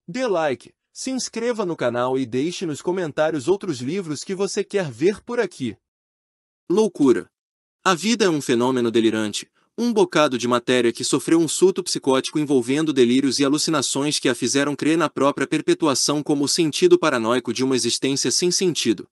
Dê like, se inscreva no canal e deixe nos comentários outros livros que você quer ver por aqui. Loucura. A vida é um fenômeno delirante, um bocado de matéria que sofreu um surto psicótico envolvendo delírios e alucinações que a fizeram crer na própria perpetuação como o sentido paranoico de uma existência sem sentido.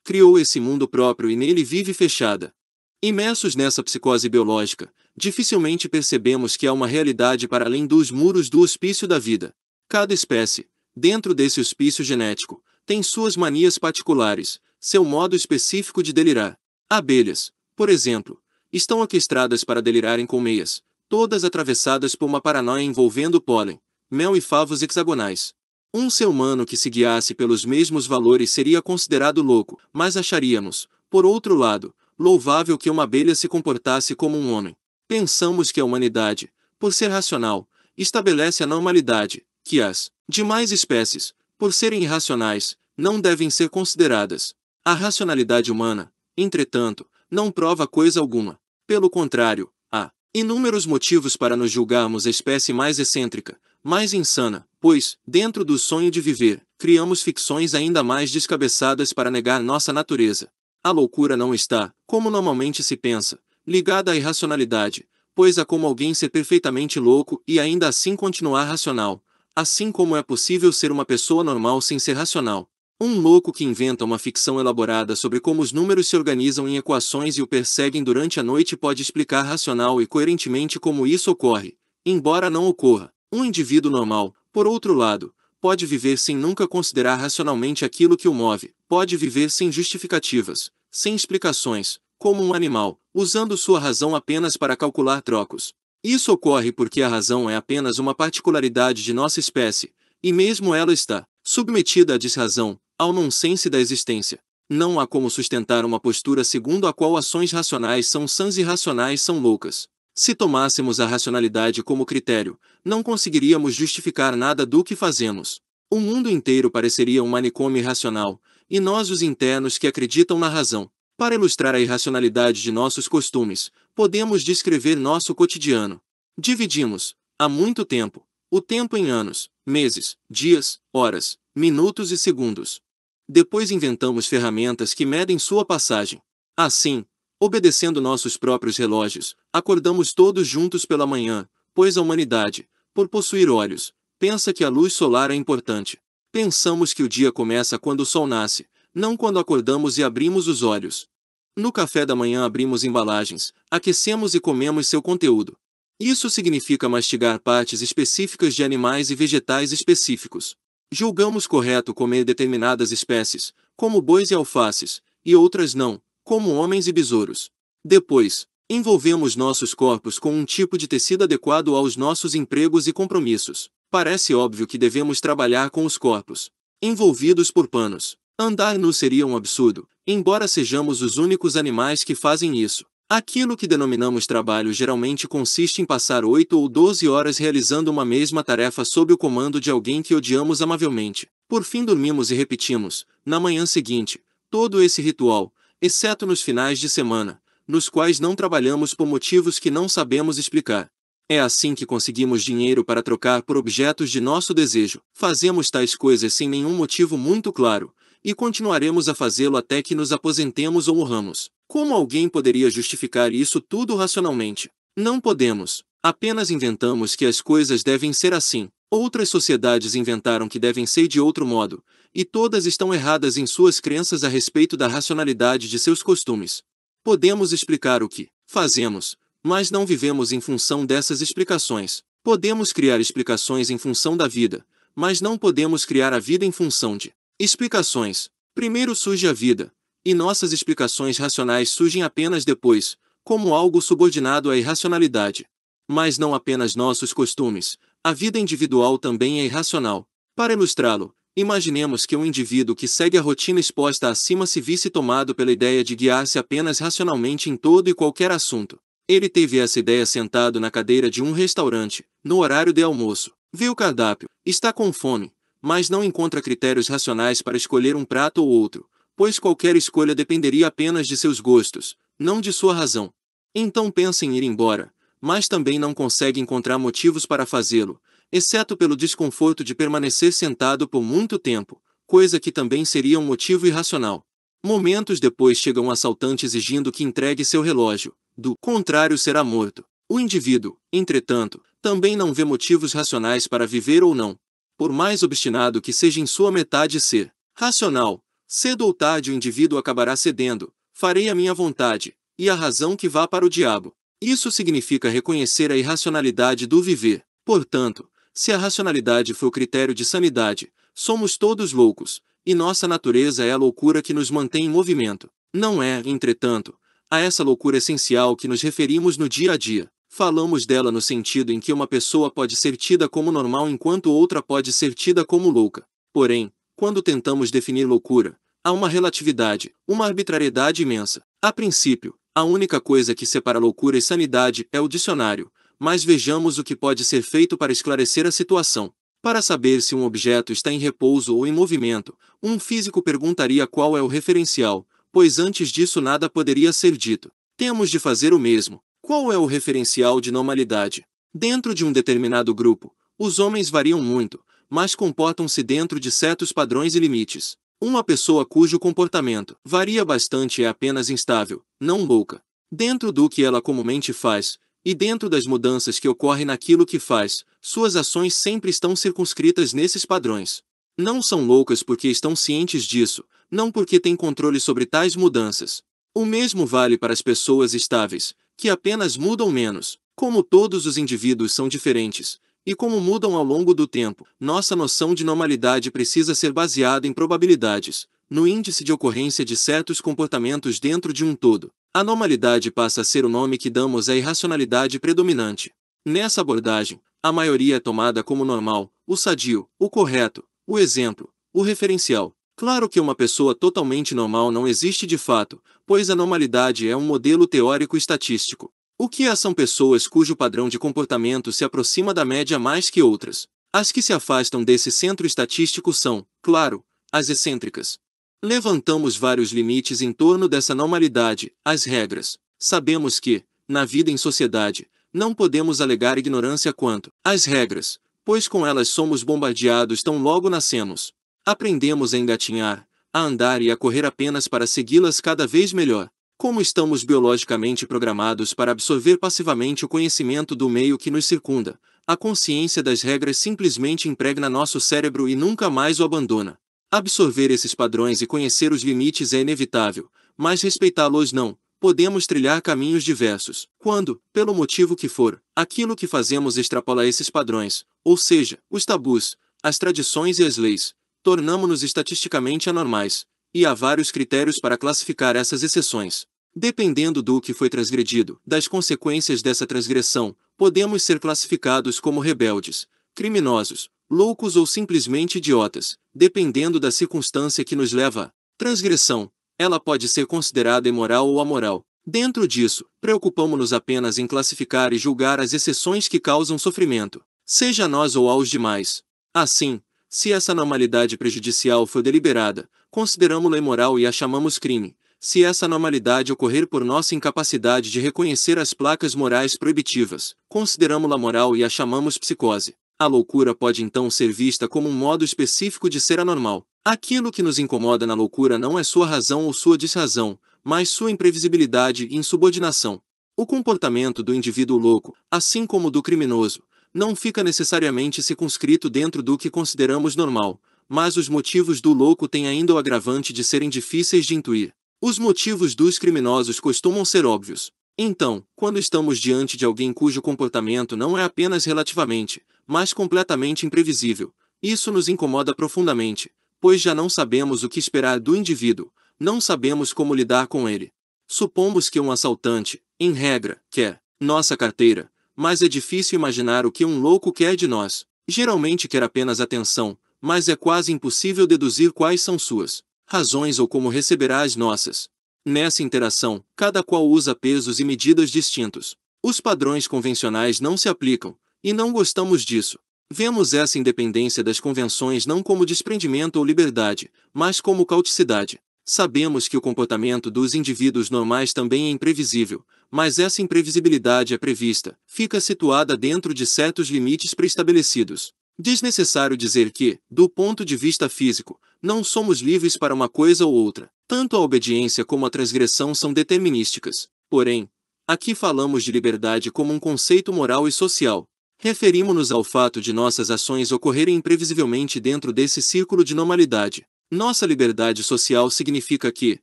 Criou esse mundo próprio e nele vive fechada. Imersos nessa psicose biológica, dificilmente percebemos que há uma realidade para além dos muros do hospício da vida. Cada espécie, dentro desse hospício genético, tem suas manias particulares, seu modo específico de delirar. Abelhas, por exemplo, estão orquestradas para delirarem colmeias, todas atravessadas por uma paranoia envolvendo pólen, mel e favos hexagonais. Um ser humano que se guiasse pelos mesmos valores seria considerado louco, mas acharíamos, por outro lado, louvável que uma abelha se comportasse como um homem. Pensamos que a humanidade, por ser racional, estabelece a normalidade, que as demais espécies, por serem irracionais, não devem ser consideradas. A racionalidade humana, entretanto, não prova coisa alguma. Pelo contrário, há inúmeros motivos para nos julgarmos a espécie mais excêntrica, mais insana, pois, dentro do sonho de viver, criamos ficções ainda mais descabeçadas para negar nossa natureza. A loucura não está, como normalmente se pensa, ligada à irracionalidade, pois há como alguém ser perfeitamente louco e ainda assim continuar racional, assim como é possível ser uma pessoa normal sem ser racional. Um louco que inventa uma ficção elaborada sobre como os números se organizam em equações e o perseguem durante a noite pode explicar racional e coerentemente como isso ocorre, embora não ocorra. Um indivíduo normal, por outro lado, pode viver sem nunca considerar racionalmente aquilo que o move, pode viver sem justificativas, sem explicações, como um animal, usando sua razão apenas para calcular trocos. Isso ocorre porque a razão é apenas uma particularidade de nossa espécie, e mesmo ela está submetida à desrazão, ao nonsense da existência. Não há como sustentar uma postura segundo a qual ações racionais são sãs e irracionais são loucas. Se tomássemos a racionalidade como critério, não conseguiríamos justificar nada do que fazemos. O mundo inteiro pareceria um manicômio irracional, e nós os internos que acreditam na razão. Para ilustrar a irracionalidade de nossos costumes, podemos descrever nosso cotidiano. Dividimos, há muito tempo, o tempo em anos, meses, dias, horas, minutos e segundos. Depois inventamos ferramentas que medem sua passagem. Assim, obedecendo nossos próprios relógios, acordamos todos juntos pela manhã, pois a humanidade, por possuir olhos, pensa que a luz solar é importante. Pensamos que o dia começa quando o sol nasce, não quando acordamos e abrimos os olhos. No café da manhã abrimos embalagens, aquecemos e comemos seu conteúdo. Isso significa mastigar partes específicas de animais e vegetais específicos. Julgamos correto comer determinadas espécies, como bois e alfaces, e outras não, como homens e besouros. Depois, envolvemos nossos corpos com um tipo de tecido adequado aos nossos empregos e compromissos. Parece óbvio que devemos trabalhar com os corpos envolvidos por panos. Andar nu seria um absurdo, embora sejamos os únicos animais que fazem isso. Aquilo que denominamos trabalho geralmente consiste em passar 8 ou 12 horas realizando uma mesma tarefa sob o comando de alguém que odiamos amavelmente. Por fim dormimos e repetimos, na manhã seguinte, todo esse ritual, exceto nos finais de semana, nos quais não trabalhamos por motivos que não sabemos explicar. É assim que conseguimos dinheiro para trocar por objetos de nosso desejo. Fazemos tais coisas sem nenhum motivo muito claro, e continuaremos a fazê-lo até que nos aposentemos ou morramos. Como alguém poderia justificar isso tudo racionalmente? Não podemos. Apenas inventamos que as coisas devem ser assim. Outras sociedades inventaram que devem ser de outro modo, e todas estão erradas em suas crenças a respeito da racionalidade de seus costumes. Podemos explicar o que fazemos, mas não vivemos em função dessas explicações. Podemos criar explicações em função da vida, mas não podemos criar a vida em função de explicações. Primeiro surge a vida, e nossas explicações racionais surgem apenas depois, como algo subordinado à irracionalidade. Mas não apenas nossos costumes, a vida individual também é irracional. Para ilustrá-lo, imaginemos que um indivíduo que segue a rotina exposta acima se visse tomado pela ideia de guiar-se apenas racionalmente em todo e qualquer assunto. Ele teve essa ideia sentado na cadeira de um restaurante, no horário de almoço. Vê o cardápio, está com fome, mas não encontra critérios racionais para escolher um prato ou outro, pois qualquer escolha dependeria apenas de seus gostos, não de sua razão. Então pensa em ir embora, mas também não consegue encontrar motivos para fazê-lo, exceto pelo desconforto de permanecer sentado por muito tempo, coisa que também seria um motivo irracional. Momentos depois chega um assaltante exigindo que entregue seu relógio, do contrário será morto. O indivíduo, entretanto, também não vê motivos racionais para viver ou não. Por mais obstinado que seja em sua metade ser racional, cedo ou tarde o indivíduo acabará cedendo, farei a minha vontade, e a razão que vá para o diabo. Isso significa reconhecer a irracionalidade do viver. Portanto, se a racionalidade for o critério de sanidade, somos todos loucos, e nossa natureza é a loucura que nos mantém em movimento. Não é, entretanto, a essa loucura essencial que nos referimos no dia a dia. Falamos dela no sentido em que uma pessoa pode ser tida como normal enquanto outra pode ser tida como louca. Porém, quando tentamos definir loucura, há uma relatividade, uma arbitrariedade imensa. A princípio, a única coisa que separa loucura e sanidade é o dicionário, mas vejamos o que pode ser feito para esclarecer a situação. Para saber se um objeto está em repouso ou em movimento, um físico perguntaria qual é o referencial, pois antes disso nada poderia ser dito. Temos de fazer o mesmo. Qual é o referencial de normalidade? Dentro de um determinado grupo, os homens variam muito, mas comportam-se dentro de certos padrões e limites. Uma pessoa cujo comportamento varia bastante é apenas instável, não louca. Dentro do que ela comumente faz, e dentro das mudanças que ocorrem naquilo que faz, suas ações sempre estão circunscritas nesses padrões. Não são loucas porque estão cientes disso, não porque têm controle sobre tais mudanças. O mesmo vale para as pessoas estáveis, que apenas mudam menos. Como todos os indivíduos são diferentes, e como mudam ao longo do tempo, nossa noção de normalidade precisa ser baseada em probabilidades, no índice de ocorrência de certos comportamentos dentro de um todo. A normalidade passa a ser o nome que damos à irracionalidade predominante. Nessa abordagem, a maioria é tomada como normal, o sadio, o correto, o exemplo, o referencial. Claro que uma pessoa totalmente normal não existe de fato, pois a normalidade é um modelo teórico estatístico. O que há são pessoas cujo padrão de comportamento se aproxima da média mais que outras. As que se afastam desse centro estatístico são, claro, as excêntricas. Levantamos vários limites em torno dessa normalidade, as regras. Sabemos que, na vida em sociedade, não podemos alegar ignorância quanto às regras, pois com elas somos bombardeados tão logo nascemos. Aprendemos a engatinhar, a andar e a correr apenas para segui-las cada vez melhor. Como estamos biologicamente programados para absorver passivamente o conhecimento do meio que nos circunda, a consciência das regras simplesmente impregna nosso cérebro e nunca mais o abandona. Absorver esses padrões e conhecer os limites é inevitável, mas respeitá-los não. Podemos trilhar caminhos diversos. Quando, pelo motivo que for, aquilo que fazemos extrapola esses padrões, ou seja, os tabus, as tradições e as leis, tornamo-nos estatisticamente anormais, e há vários critérios para classificar essas exceções. Dependendo do que foi transgredido, das consequências dessa transgressão, podemos ser classificados como rebeldes, criminosos, loucos ou simplesmente idiotas, dependendo da circunstância que nos leva à transgressão. Ela pode ser considerada imoral ou amoral. Dentro disso, preocupamo-nos apenas em classificar e julgar as exceções que causam sofrimento, seja a nós ou aos demais. Assim, se essa anormalidade prejudicial for deliberada, consideramo-la imoral e a chamamos crime. Se essa anormalidade ocorrer por nossa incapacidade de reconhecer as placas morais proibitivas, consideramo-la moral e a chamamos psicose. A loucura pode então ser vista como um modo específico de ser anormal. Aquilo que nos incomoda na loucura não é sua razão ou sua desrazão, mas sua imprevisibilidade e insubordinação. O comportamento do indivíduo louco, assim como do criminoso, não fica necessariamente circunscrito dentro do que consideramos normal, mas os motivos do louco têm ainda o agravante de serem difíceis de intuir. Os motivos dos criminosos costumam ser óbvios. Então, quando estamos diante de alguém cujo comportamento não é apenas relativamente, mas completamente imprevisível, isso nos incomoda profundamente, pois já não sabemos o que esperar do indivíduo, não sabemos como lidar com ele. Supomos que um assaltante, em regra, quer nossa carteira, mas é difícil imaginar o que um louco quer de nós. Geralmente quer apenas atenção, mas é quase impossível deduzir quais são suas razões ou como receberá as nossas. Nessa interação, cada qual usa pesos e medidas distintos. Os padrões convencionais não se aplicam, e não gostamos disso. Vemos essa independência das convenções não como desprendimento ou liberdade, mas como cauticidade. Sabemos que o comportamento dos indivíduos normais também é imprevisível, mas essa imprevisibilidade é prevista, fica situada dentro de certos limites pré-estabelecidos. Desnecessário dizer que, do ponto de vista físico, não somos livres para uma coisa ou outra. Tanto a obediência como a transgressão são determinísticas. Porém, aqui falamos de liberdade como um conceito moral e social. Referimos-nos ao fato de nossas ações ocorrerem imprevisivelmente dentro desse círculo de normalidade. Nossa liberdade social significa que,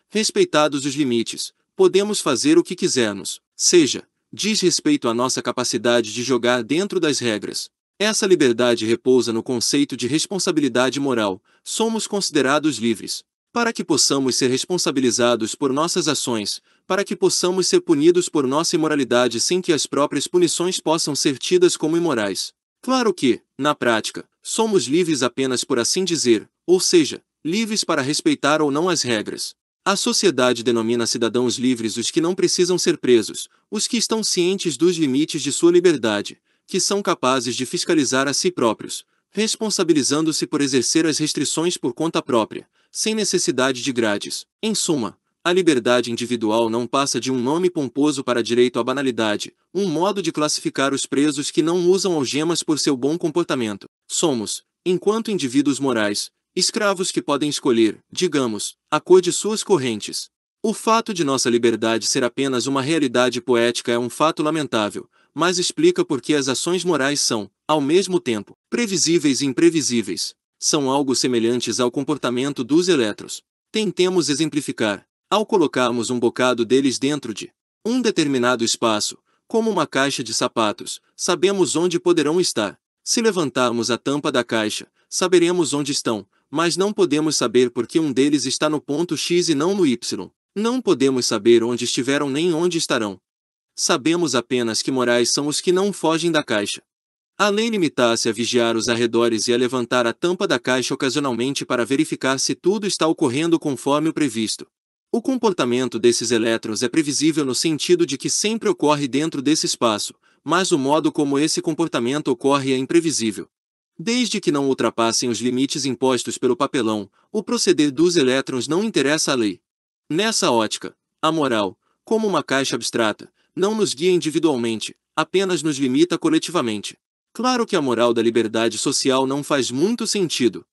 respeitados os limites, podemos fazer o que quisermos, seja, diz respeito à nossa capacidade de jogar dentro das regras. Essa liberdade repousa no conceito de responsabilidade moral. Somos considerados livres para que possamos ser responsabilizados por nossas ações, para que possamos ser punidos por nossa imoralidade sem que as próprias punições possam ser tidas como imorais. Claro que, na prática, somos livres apenas por assim dizer, ou seja, livres para respeitar ou não as regras. A sociedade denomina cidadãos livres os que não precisam ser presos, os que estão cientes dos limites de sua liberdade, que são capazes de fiscalizar a si próprios, responsabilizando-se por exercer as restrições por conta própria, sem necessidade de grades. Em suma, a liberdade individual não passa de um nome pomposo para direito à banalidade, um modo de classificar os presos que não usam algemas por seu bom comportamento. Somos, enquanto indivíduos morais, escravos que podem escolher, digamos, a cor de suas correntes. O fato de nossa liberdade ser apenas uma realidade poética é um fato lamentável, mas explica por que as ações morais são, ao mesmo tempo, previsíveis e imprevisíveis. São algo semelhantes ao comportamento dos elétrons. Tentemos exemplificar. Ao colocarmos um bocado deles dentro de um determinado espaço, como uma caixa de sapatos, sabemos onde poderão estar. Se levantarmos a tampa da caixa, saberemos onde estão, mas não podemos saber por que um deles está no ponto X e não no Y. Não podemos saber onde estiveram nem onde estarão. Sabemos apenas que morais são os que não fogem da caixa. A lei limita-se a vigiar os arredores e a levantar a tampa da caixa ocasionalmente para verificar se tudo está ocorrendo conforme o previsto. O comportamento desses elétrons é previsível no sentido de que sempre ocorre dentro desse espaço, mas o modo como esse comportamento ocorre é imprevisível. Desde que não ultrapassem os limites impostos pelo papelão, o proceder dos elétrons não interessa à lei. Nessa ótica, a moral, como uma caixa abstrata, não nos guia individualmente, apenas nos limita coletivamente. Claro que a moral da liberdade social não faz muito sentido,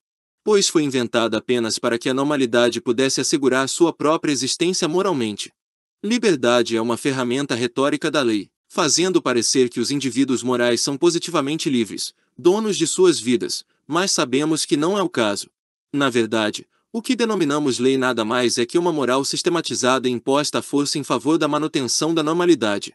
pois foi inventada apenas para que a normalidade pudesse assegurar sua própria existência moralmente. Liberdade é uma ferramenta retórica da lei, fazendo parecer que os indivíduos morais são positivamente livres, donos de suas vidas, mas sabemos que não é o caso. Na verdade, o que denominamos lei nada mais é que uma moral sistematizada e imposta à força em favor da manutenção da normalidade.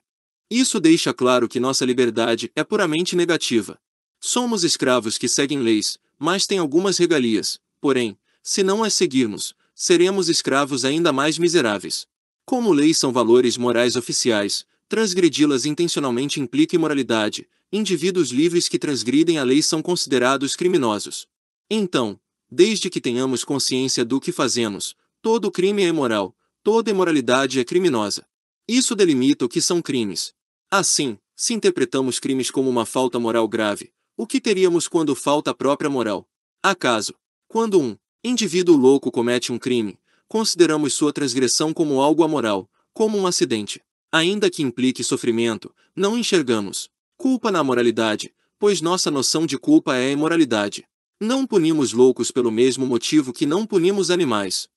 Isso deixa claro que nossa liberdade é puramente negativa. Somos escravos que seguem leis, mas têm algumas regalias. Porém, se não as seguirmos, seremos escravos ainda mais miseráveis. Como leis são valores morais oficiais, transgredi-las intencionalmente implica imoralidade. Indivíduos livres que transgridem a lei são considerados criminosos. Então, desde que tenhamos consciência do que fazemos, todo crime é imoral, toda imoralidade é criminosa. Isso delimita o que são crimes. Assim, se interpretamos crimes como uma falta moral grave, o que teríamos quando falta a própria moral? Acaso, quando um indivíduo louco comete um crime, consideramos sua transgressão como algo amoral, como um acidente? Ainda que implique sofrimento, não enxergamos culpa na moralidade, pois nossa noção de culpa é a imoralidade. Não punimos loucos pelo mesmo motivo que não punimos animais.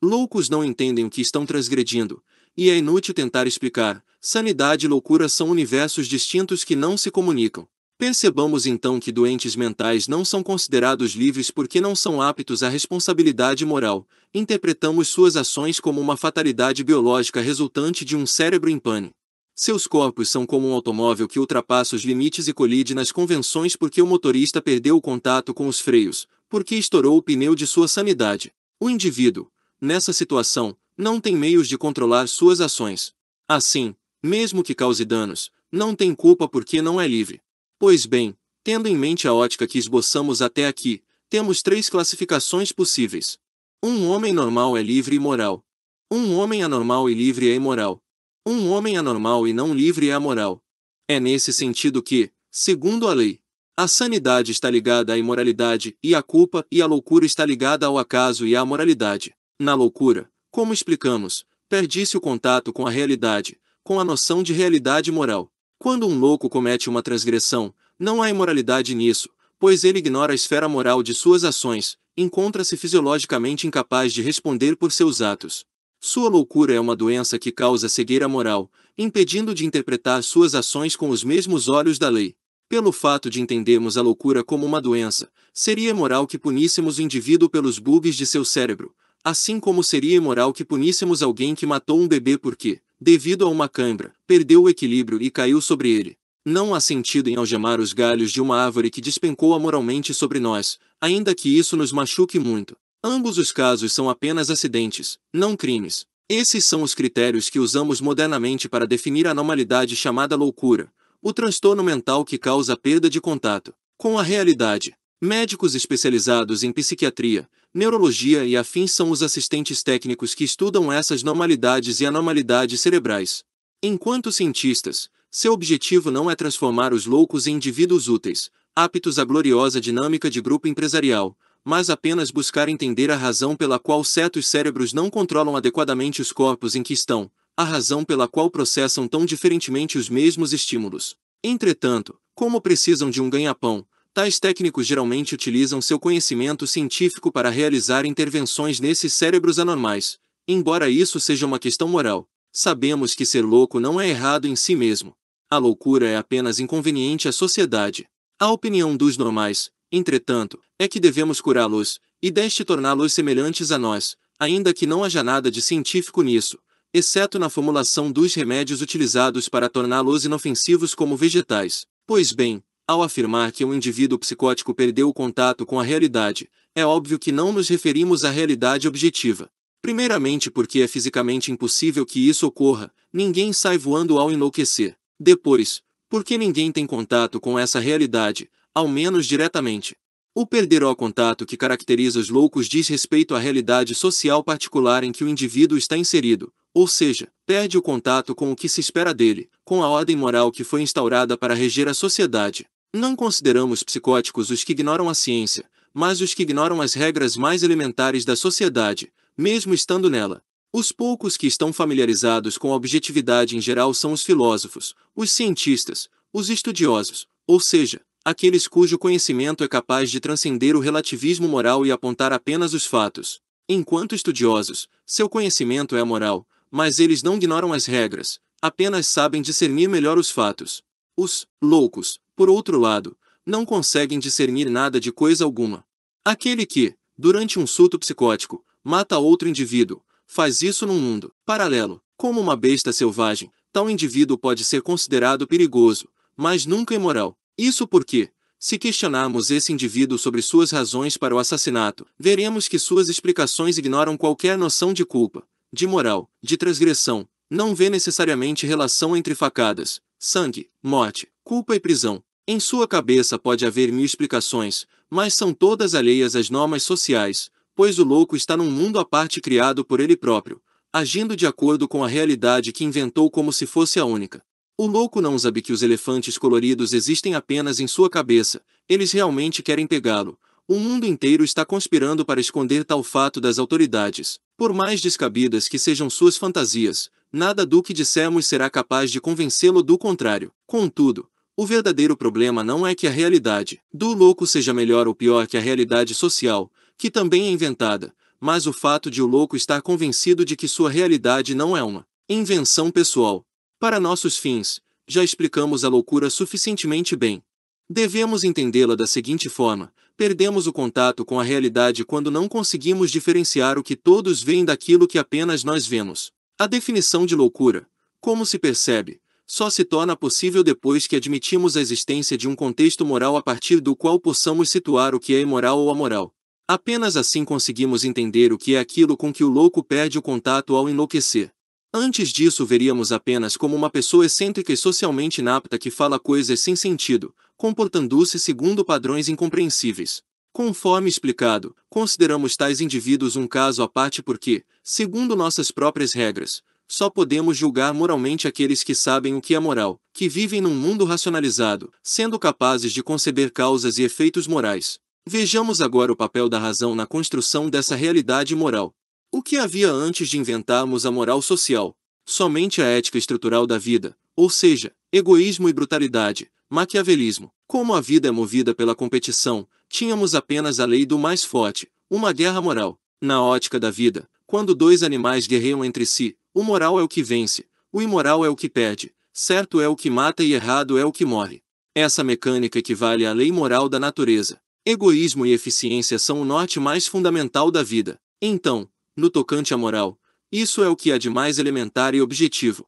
Loucos não entendem o que estão transgredindo, e é inútil tentar explicar. Sanidade e loucura são universos distintos que não se comunicam. Percebamos então que doentes mentais não são considerados livres porque não são aptos à responsabilidade moral. Interpretamos suas ações como uma fatalidade biológica resultante de um cérebro em pane. Seus corpos são como um automóvel que ultrapassa os limites e colide nas convenções porque o motorista perdeu o contato com os freios, porque estourou o pneu de sua sanidade. O indivíduo, nessa situação, não tem meios de controlar suas ações. Assim, mesmo que cause danos, não tem culpa porque não é livre. Pois bem, tendo em mente a ótica que esboçamos até aqui, temos 3 classificações possíveis. Um homem normal é livre e moral. Um homem anormal e livre é imoral. Um homem anormal e não livre é amoral. É nesse sentido que, segundo a lei, a sanidade está ligada à imoralidade, e a culpa e a loucura está ligada ao acaso e à moralidade. Na loucura, como explicamos, perde-se o contato com a realidade, com a noção de realidade moral. Quando um louco comete uma transgressão, não há imoralidade nisso, pois ele ignora a esfera moral de suas ações, encontra-se fisiologicamente incapaz de responder por seus atos. Sua loucura é uma doença que causa cegueira moral, impedindo de interpretar suas ações com os mesmos olhos da lei. Pelo fato de entendermos a loucura como uma doença, seria imoral que puníssemos o indivíduo pelos bugs de seu cérebro, assim como seria imoral que puníssemos alguém que matou um bebê porque, devido a uma cãibra, perdeu o equilíbrio e caiu sobre ele. Não há sentido em algemar os galhos de uma árvore que despencou amoralmente sobre nós, ainda que isso nos machuque muito. Ambos os casos são apenas acidentes, não crimes. Esses são os critérios que usamos modernamente para definir a anormalidade chamada loucura, o transtorno mental que causa a perda de contato com a realidade. Médicos especializados em psiquiatria, neurologia e afins são os assistentes técnicos que estudam essas normalidades e anormalidades cerebrais. Enquanto cientistas, seu objetivo não é transformar os loucos em indivíduos úteis, aptos à gloriosa dinâmica de grupo empresarial, mas apenas buscar entender a razão pela qual certos cérebros não controlam adequadamente os corpos em que estão, a razão pela qual processam tão diferentemente os mesmos estímulos. Entretanto, como precisam de um ganha-pão, tais técnicos geralmente utilizam seu conhecimento científico para realizar intervenções nesses cérebros anormais. Embora isso seja uma questão moral, sabemos que ser louco não é errado em si mesmo. A loucura é apenas inconveniente à sociedade. A opinião dos normais, entretanto, é que devemos curá-los, e deste torná-los semelhantes a nós, ainda que não haja nada de científico nisso, exceto na formulação dos remédios utilizados para torná-los inofensivos como vegetais. Pois bem, ao afirmar que um indivíduo psicótico perdeu o contato com a realidade, é óbvio que não nos referimos à realidade objetiva. Primeiramente porque é fisicamente impossível que isso ocorra, ninguém sai voando ao enlouquecer. Depois, porque ninguém tem contato com essa realidade, ao menos diretamente. O perder o contato que caracteriza os loucos diz respeito à realidade social particular em que o indivíduo está inserido, ou seja, perde o contato com o que se espera dele, com a ordem moral que foi instaurada para reger a sociedade. Não consideramos psicóticos os que ignoram a ciência, mas os que ignoram as regras mais elementares da sociedade, mesmo estando nela. Os poucos que estão familiarizados com a objetividade em geral são os filósofos, os cientistas, os estudiosos, ou seja, aqueles cujo conhecimento é capaz de transcender o relativismo moral e apontar apenas os fatos. Enquanto estudiosos, seu conhecimento é moral, mas eles não ignoram as regras, apenas sabem discernir melhor os fatos. Os loucos, por outro lado, não conseguem discernir nada de coisa alguma. Aquele que, durante um surto psicótico, mata outro indivíduo, faz isso num mundo paralelo, como uma besta selvagem. Tal indivíduo pode ser considerado perigoso, mas nunca imoral. Isso porque, se questionarmos esse indivíduo sobre suas razões para o assassinato, veremos que suas explicações ignoram qualquer noção de culpa, de moral, de transgressão, não vê necessariamente relação entre facadas, sangue, morte, culpa e prisão. Em sua cabeça pode haver 1000 explicações, mas são todas alheias às normas sociais, pois o louco está num mundo à parte criado por ele próprio, agindo de acordo com a realidade que inventou como se fosse a única. O louco não sabe que os elefantes coloridos existem apenas em sua cabeça, eles realmente querem pegá-lo. O mundo inteiro está conspirando para esconder tal fato das autoridades. Por mais descabidas que sejam suas fantasias, nada do que dissermos será capaz de convencê-lo do contrário. Contudo, o verdadeiro problema não é que a realidade do louco seja melhor ou pior que a realidade social, que também é inventada, mas o fato de o louco estar convencido de que sua realidade não é uma invenção pessoal. Para nossos fins, já explicamos a loucura suficientemente bem. Devemos entendê-la da seguinte forma: perdemos o contato com a realidade quando não conseguimos diferenciar o que todos veem daquilo que apenas nós vemos. A definição de loucura, como se percebe, só se torna possível depois que admitimos a existência de um contexto moral a partir do qual possamos situar o que é imoral ou amoral. Apenas assim conseguimos entender o que é aquilo com que o louco perde o contato ao enlouquecer. Antes disso veríamos apenas como uma pessoa excêntrica e socialmente inapta que fala coisas sem sentido, comportando-se segundo padrões incompreensíveis. Conforme explicado, consideramos tais indivíduos um caso à parte porque, segundo nossas próprias regras, só podemos julgar moralmente aqueles que sabem o que é moral, que vivem num mundo racionalizado, sendo capazes de conceber causas e efeitos morais. Vejamos agora o papel da razão na construção dessa realidade moral. O que havia antes de inventarmos a moral social? somente a ética estrutural da vida, ou seja, egoísmo e brutalidade, maquiavelismo. Como a vida é movida pela competição, tínhamos apenas a lei do mais forte, uma guerra moral. Na ótica da vida, quando dois animais guerreiam entre si, o moral é o que vence, o imoral é o que perde, certo é o que mata e errado é o que morre. Essa mecânica equivale à lei moral da natureza. Egoísmo e eficiência são o norte mais fundamental da vida. Então, no tocante à moral, isso é o que há de mais elementar e objetivo.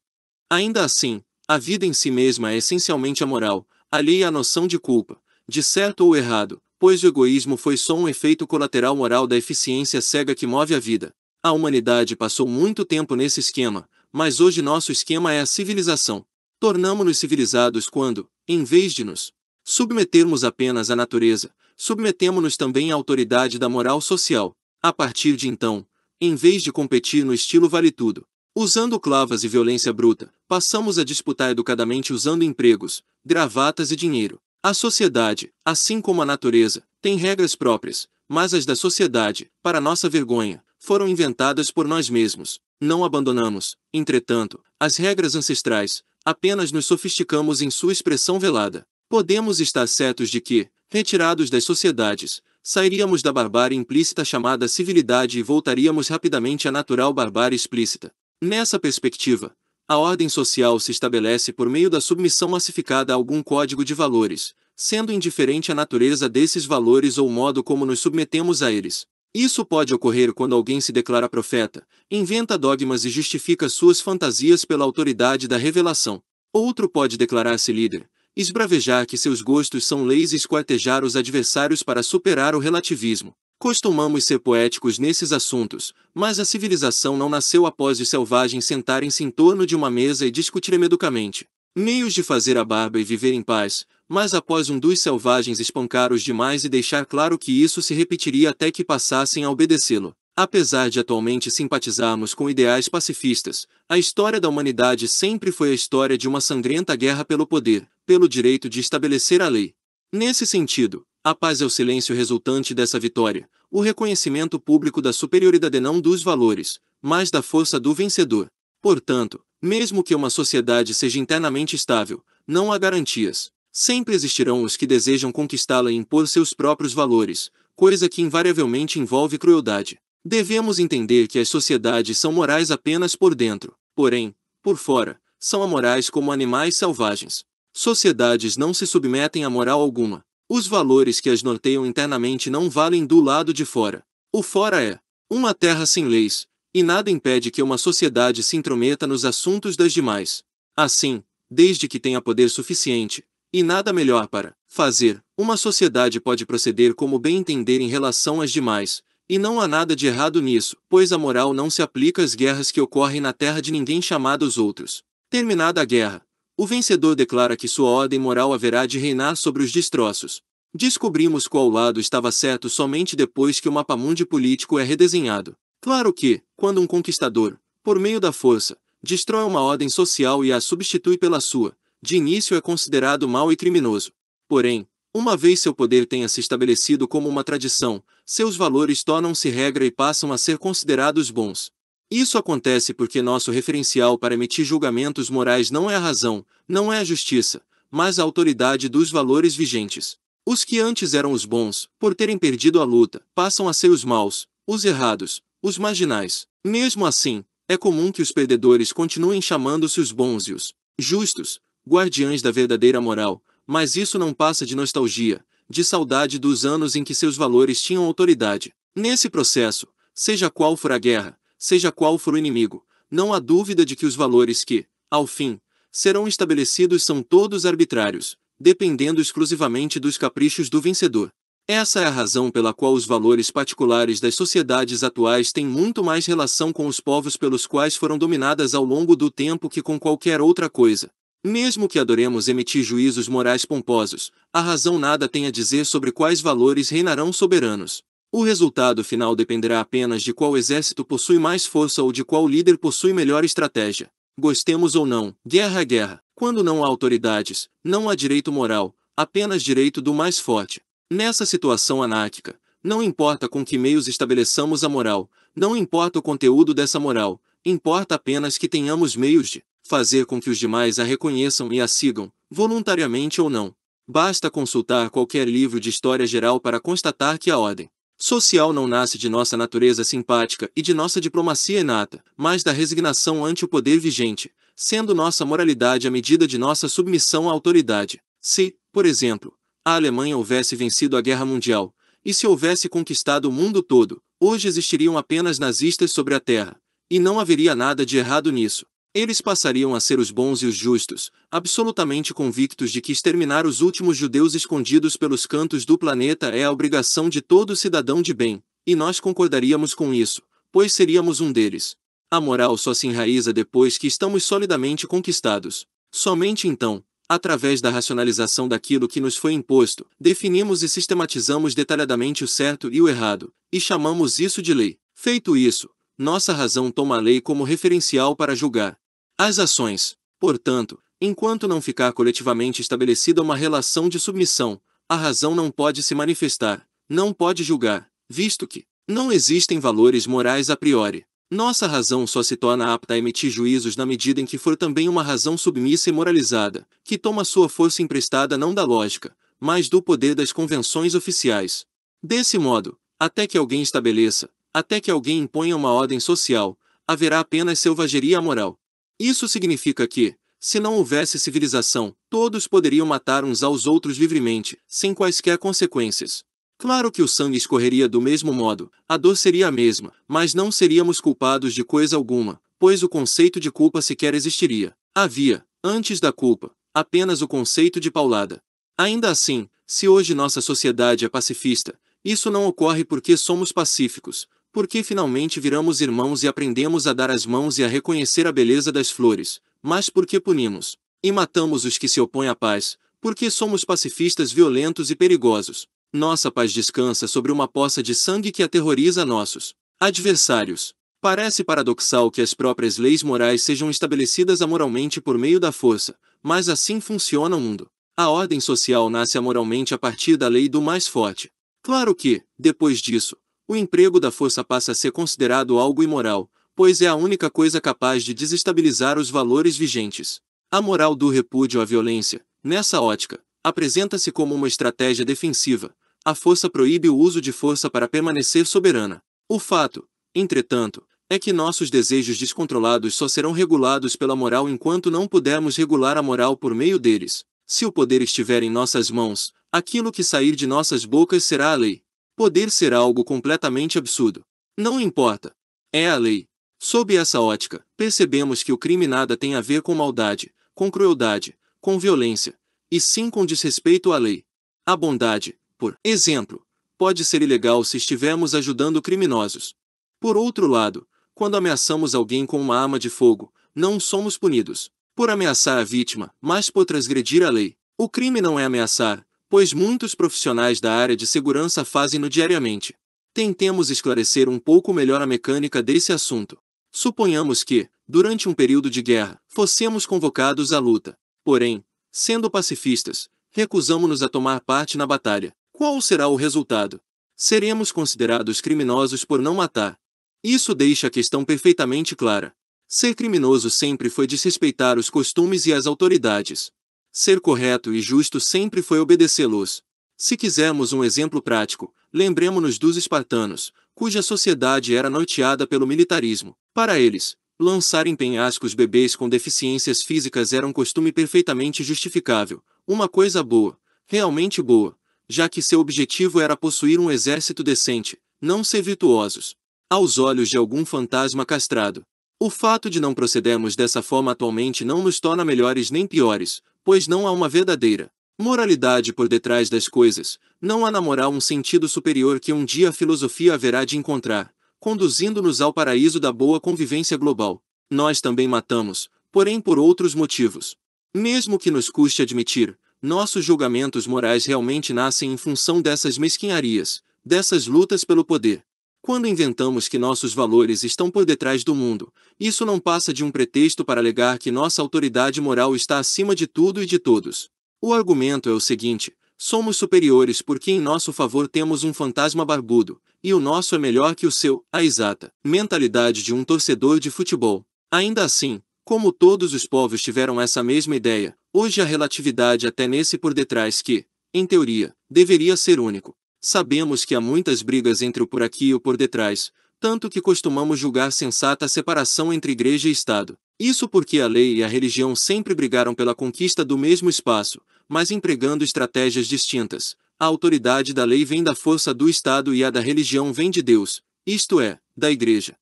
Ainda assim, a vida em si mesma é essencialmente amoral, alheia à noção de culpa, de certo ou errado, pois o egoísmo foi só um efeito colateral moral da eficiência cega que move a vida. A humanidade passou muito tempo nesse esquema, mas hoje nosso esquema é a civilização. Tornamo-nos civilizados quando, em vez de nos submetermos apenas à natureza, submetemo-nos também à autoridade da moral social. A partir de então, em vez de competir no estilo vale tudo, usando clavas e violência bruta, passamos a disputar educadamente usando empregos, gravatas e dinheiro. A sociedade, assim como a natureza, tem regras próprias, mas as da sociedade, para nossa vergonha, foram inventadas por nós mesmos. Não abandonamos, entretanto, as regras ancestrais, apenas nos sofisticamos em sua expressão velada. Podemos estar certos de que, retirados das sociedades, sairíamos da barbárie implícita chamada civilidade e voltaríamos rapidamente à natural barbárie explícita. Nessa perspectiva, a ordem social se estabelece por meio da submissão massificada a algum código de valores, sendo indiferente a natureza desses valores ou o modo como nos submetemos a eles. Isso pode ocorrer quando alguém se declara profeta, inventa dogmas e justifica suas fantasias pela autoridade da revelação. Outro pode declarar-se líder, esbravejar que seus gostos são leis e esquartejar os adversários para superar o relativismo. Costumamos ser poéticos nesses assuntos, mas a civilização não nasceu após os selvagens sentarem-se em torno de uma mesa e discutirem medocamente meios de fazer a barba e viver em paz, mas após um dos selvagens espancar os demais e deixar claro que isso se repetiria até que passassem a obedecê-lo. Apesar de atualmente simpatizarmos com ideais pacifistas, a história da humanidade sempre foi a história de uma sangrenta guerra pelo poder, pelo direito de estabelecer a lei. Nesse sentido, a paz é o silêncio resultante dessa vitória, o reconhecimento público da superioridade não dos valores, mas da força do vencedor. Portanto, mesmo que uma sociedade seja internamente estável, não há garantias. Sempre existirão os que desejam conquistá-la e impor seus próprios valores, coisa que invariavelmente envolve crueldade. Devemos entender que as sociedades são morais apenas por dentro, porém, por fora, são amorais como animais selvagens. Sociedades não se submetem a moral alguma. Os valores que as norteiam internamente não valem do lado de fora. O fora é uma terra sem leis, e nada impede que uma sociedade se intrometa nos assuntos das demais. Assim, desde que tenha poder suficiente, e nada melhor para fazer, uma sociedade pode proceder como bem entender em relação às demais, e não há nada de errado nisso, pois a moral não se aplica às guerras que ocorrem na terra de ninguém chamados outros. Terminada a guerra, o vencedor declara que sua ordem moral haverá de reinar sobre os destroços. Descobrimos qual lado estava certo somente depois que o mapamundi político é redesenhado. Claro que, quando um conquistador, por meio da força, destrói uma ordem social e a substitui pela sua, de início é considerado mau e criminoso. Porém, uma vez seu poder tenha se estabelecido como uma tradição, seus valores tornam-se regra e passam a ser considerados bons. Isso acontece porque nosso referencial para emitir julgamentos morais não é a razão, não é a justiça, mas a autoridade dos valores vigentes. Os que antes eram os bons, por terem perdido a luta, passam a ser os maus, os errados, os marginais. Mesmo assim, é comum que os perdedores continuem chamando-se os bons e os justos, guardiães da verdadeira moral, mas isso não passa de nostalgia, de saudade dos anos em que seus valores tinham autoridade. Nesse processo, seja qual for a guerra, seja qual for o inimigo, não há dúvida de que os valores que, ao fim, serão estabelecidos são todos arbitrários, dependendo exclusivamente dos caprichos do vencedor. Essa é a razão pela qual os valores particulares das sociedades atuais têm muito mais relação com os povos pelos quais foram dominadas ao longo do tempo que com qualquer outra coisa. Mesmo que adoremos emitir juízos morais pomposos, a razão nada tem a dizer sobre quais valores reinarão soberanos. O resultado final dependerá apenas de qual exército possui mais força ou de qual líder possui melhor estratégia. Gostemos ou não, guerra é guerra. Quando não há autoridades, não há direito moral, apenas direito do mais forte. Nessa situação anárquica, não importa com que meios estabeleçamos a moral, não importa o conteúdo dessa moral, importa apenas que tenhamos meios de fazer com que os demais a reconheçam e a sigam, voluntariamente ou não. Basta consultar qualquer livro de história geral para constatar que a ordem social não nasce de nossa natureza simpática e de nossa diplomacia inata, mas da resignação ante o poder vigente, sendo nossa moralidade a medida de nossa submissão à autoridade. Se, por exemplo, a Alemanha houvesse vencido a Guerra Mundial, e se houvesse conquistado o mundo todo, hoje existiriam apenas nazistas sobre a Terra, e não haveria nada de errado nisso. Eles passariam a ser os bons e os justos, absolutamente convictos de que exterminar os últimos judeus escondidos pelos cantos do planeta é a obrigação de todo cidadão de bem, e nós concordaríamos com isso, pois seríamos um deles. A moral só se enraiza depois que estamos solidamente conquistados. Somente então, através da racionalização daquilo que nos foi imposto, definimos e sistematizamos detalhadamente o certo e o errado, e chamamos isso de lei. Feito isso, nossa razão toma a lei como referencial para julgar as ações. Portanto, enquanto não ficar coletivamente estabelecida uma relação de submissão, a razão não pode se manifestar, não pode julgar, visto que não existem valores morais a priori. Nossa razão só se torna apta a emitir juízos na medida em que for também uma razão submissa e moralizada, que toma sua força emprestada não da lógica, mas do poder das convenções oficiais. Desse modo, até que alguém estabeleça, até que alguém imponha uma ordem social, haverá apenas selvageria moral. Isso significa que, se não houvesse civilização, todos poderiam matar uns aos outros livremente, sem quaisquer consequências. Claro que o sangue escorreria do mesmo modo, a dor seria a mesma, mas não seríamos culpados de coisa alguma, pois o conceito de culpa sequer existiria. Havia, antes da culpa, apenas o conceito de paulada. Ainda assim, se hoje nossa sociedade é pacifista, isso não ocorre porque somos pacíficos, porque finalmente viramos irmãos e aprendemos a dar as mãos e a reconhecer a beleza das flores, mas porque punimos e matamos os que se opõem à paz, porque somos pacifistas violentos e perigosos. Nossa paz descansa sobre uma poça de sangue que aterroriza nossos adversários. Parece paradoxal que as próprias leis morais sejam estabelecidas amoralmente por meio da força, mas assim funciona o mundo. A ordem social nasce amoralmente a partir da lei do mais forte. Claro que, depois disso, o emprego da força passa a ser considerado algo imoral, pois é a única coisa capaz de desestabilizar os valores vigentes. A moral do repúdio à violência, nessa ótica, apresenta-se como uma estratégia defensiva. A força proíbe o uso de força para permanecer soberana. O fato, entretanto, é que nossos desejos descontrolados só serão regulados pela moral enquanto não pudermos regular a moral por meio deles. Se o poder estiver em nossas mãos, aquilo que sair de nossas bocas será a lei. Poder ser algo completamente absurdo. Não importa. É a lei. Sob essa ótica, percebemos que o crime nada tem a ver com maldade, com crueldade, com violência, e sim com desrespeito à lei. A bondade, por exemplo, pode ser ilegal se estivermos ajudando criminosos. Por outro lado, quando ameaçamos alguém com uma arma de fogo, não somos punidos por ameaçar a vítima, mas por transgredir a lei. O crime não é ameaçar, pois muitos profissionais da área de segurança fazem-no diariamente. Tentemos esclarecer um pouco melhor a mecânica desse assunto. Suponhamos que, durante um período de guerra, fossemos convocados à luta. Porém, sendo pacifistas, recusamo-nos a tomar parte na batalha. Qual será o resultado? Seremos considerados criminosos por não matar. Isso deixa a questão perfeitamente clara. Ser criminoso sempre foi desrespeitar os costumes e as autoridades. Ser correto e justo sempre foi obedecê-los. Se quisermos um exemplo prático, lembremo-nos dos espartanos, cuja sociedade era norteada pelo militarismo. Para eles, lançar em penhascos bebês com deficiências físicas era um costume perfeitamente justificável, uma coisa boa, realmente boa, já que seu objetivo era possuir um exército decente, não ser virtuosos aos olhos de algum fantasma castrado. O fato de não procedermos dessa forma atualmente não nos torna melhores nem piores, pois não há uma verdadeira moralidade por detrás das coisas, não há na moral um sentido superior que um dia a filosofia haverá de encontrar, conduzindo-nos ao paraíso da boa convivência global. Nós também matamos, porém por outros motivos. Mesmo que nos custe admitir, nossos julgamentos morais realmente nascem em função dessas mesquinharias, dessas lutas pelo poder. Quando inventamos que nossos valores estão por detrás do mundo, isso não passa de um pretexto para alegar que nossa autoridade moral está acima de tudo e de todos. O argumento é o seguinte: Somos superiores porque em nosso favor temos um fantasma barbudo, e o nosso é melhor que o seu, a exata mentalidade de um torcedor de futebol. Ainda assim, como todos os povos tiveram essa mesma ideia, hoje a relatividade até nesse por detrás que, em teoria, deveria ser único. Sabemos que há muitas brigas entre o por aqui e o por detrás, tanto que costumamos julgar sensata a separação entre igreja e Estado. Isso porque a lei e a religião sempre brigaram pela conquista do mesmo espaço, mas empregando estratégias distintas. A autoridade da lei vem da força do Estado e a da religião vem de Deus, isto é, da igreja.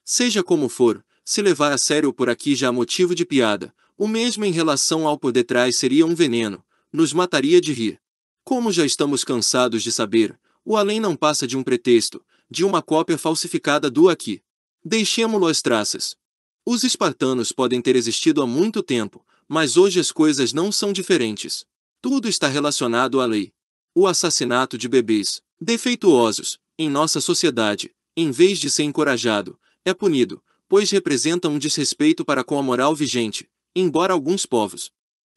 Seja como for, se levar a sério o por aqui já há motivo de piada, o mesmo em relação ao por detrás seria um veneno, nos mataria de rir. Como já estamos cansados de saber, o além não passa de um pretexto, de uma cópia falsificada do aqui. Deixemo-lo às traças. Os espartanos podem ter existido há muito tempo, mas hoje as coisas não são diferentes. Tudo está relacionado à lei. O assassinato de bebês, defeituosos, em nossa sociedade, em vez de ser encorajado, é punido, pois representa um desrespeito para com a moral vigente, embora alguns povos,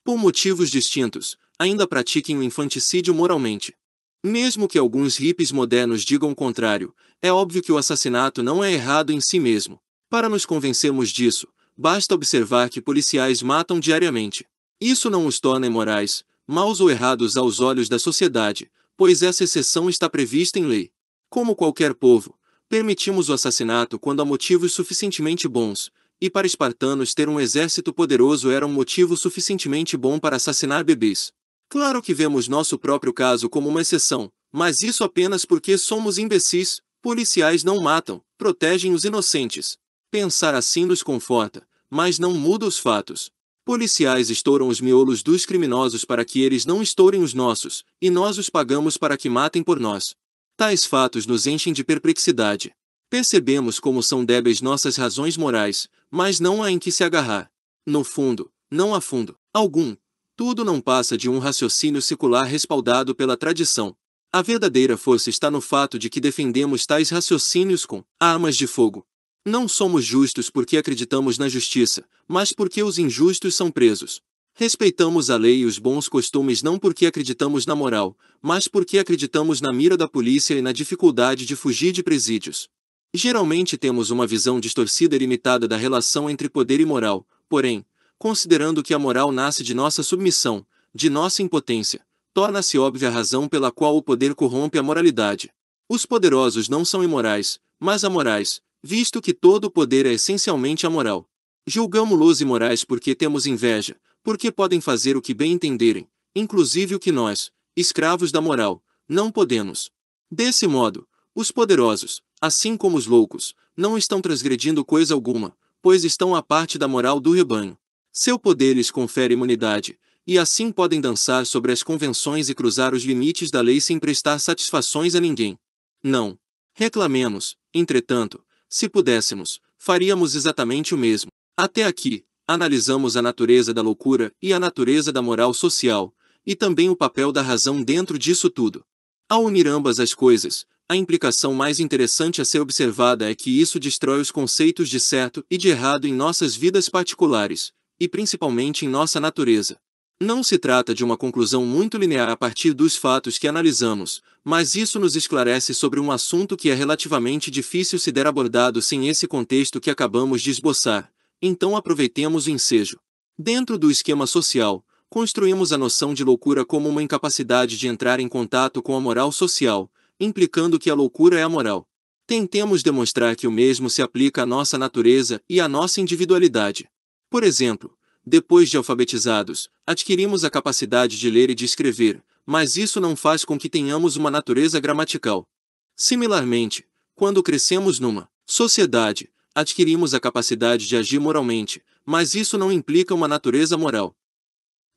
por motivos distintos, ainda pratiquem o infanticídio moralmente. Mesmo que alguns hippies modernos digam o contrário, é óbvio que o assassinato não é errado em si mesmo. Para nos convencermos disso, basta observar que policiais matam diariamente. Isso não os torna imorais, maus ou errados aos olhos da sociedade, pois essa exceção está prevista em lei. Como qualquer povo, permitimos o assassinato quando há motivos suficientemente bons, e para espartanos ter um exército poderoso era um motivo suficientemente bom para assassinar bebês. Claro que vemos nosso próprio caso como uma exceção, mas isso apenas porque somos imbecis. Policiais não matam, protegem os inocentes. Pensar assim nos conforta, mas não muda os fatos. Policiais estouram os miolos dos criminosos para que eles não estourem os nossos, e nós os pagamos para que matem por nós. Tais fatos nos enchem de perplexidade. Percebemos como são débeis nossas razões morais, mas não há em que se agarrar. No fundo, não há fundo algum. Tudo não passa de um raciocínio secular respaldado pela tradição. A verdadeira força está no fato de que defendemos tais raciocínios com armas de fogo. Não somos justos porque acreditamos na justiça, mas porque os injustos são presos. Respeitamos a lei e os bons costumes não porque acreditamos na moral, mas porque acreditamos na mira da polícia e na dificuldade de fugir de presídios. Geralmente temos uma visão distorcida e limitada da relação entre poder e moral, porém, considerando que a moral nasce de nossa submissão, de nossa impotência, torna-se óbvia a razão pela qual o poder corrompe a moralidade. Os poderosos não são imorais, mas amorais, visto que todo o poder é essencialmente amoral. Julgamo-los imorais porque temos inveja, porque podem fazer o que bem entenderem, inclusive o que nós, escravos da moral, não podemos. Desse modo, os poderosos, assim como os loucos, não estão transgredindo coisa alguma, pois estão à parte da moral do rebanho. Seu poder lhes confere imunidade, e assim podem dançar sobre as convenções e cruzar os limites da lei sem prestar satisfações a ninguém. Não. Reclamemos, entretanto, se pudéssemos, faríamos exatamente o mesmo. Até aqui, analisamos a natureza da loucura e a natureza da moral social, e também o papel da razão dentro disso tudo. Ao unir ambas as coisas, a implicação mais interessante a ser observada é que isso destrói os conceitos de certo e de errado em nossas vidas particulares, e principalmente em nossa natureza. Não se trata de uma conclusão muito linear a partir dos fatos que analisamos, mas isso nos esclarece sobre um assunto que é relativamente difícil se der abordado sem esse contexto que acabamos de esboçar. Então aproveitemos o ensejo. Dentro do esquema social, construímos a noção de loucura como uma incapacidade de entrar em contato com a moral social, implicando que a loucura é amoral. Tentemos demonstrar que o mesmo se aplica à nossa natureza e à nossa individualidade. Por exemplo, depois de alfabetizados, adquirimos a capacidade de ler e de escrever, mas isso não faz com que tenhamos uma natureza gramatical. Similarmente, quando crescemos numa sociedade, adquirimos a capacidade de agir moralmente, mas isso não implica uma natureza moral.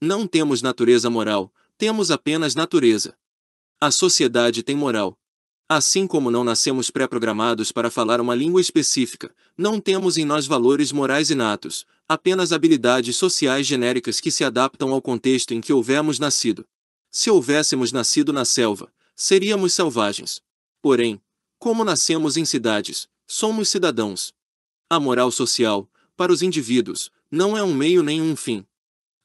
Não temos natureza moral, temos apenas natureza. A sociedade tem moral. Assim como não nascemos pré-programados para falar uma língua específica, não temos em nós valores morais inatos, apenas habilidades sociais genéricas que se adaptam ao contexto em que houvermos nascido. Se houvéssemos nascido na selva, seríamos selvagens. Porém, como nascemos em cidades, somos cidadãos. A moral social, para os indivíduos, não é um meio nem um fim.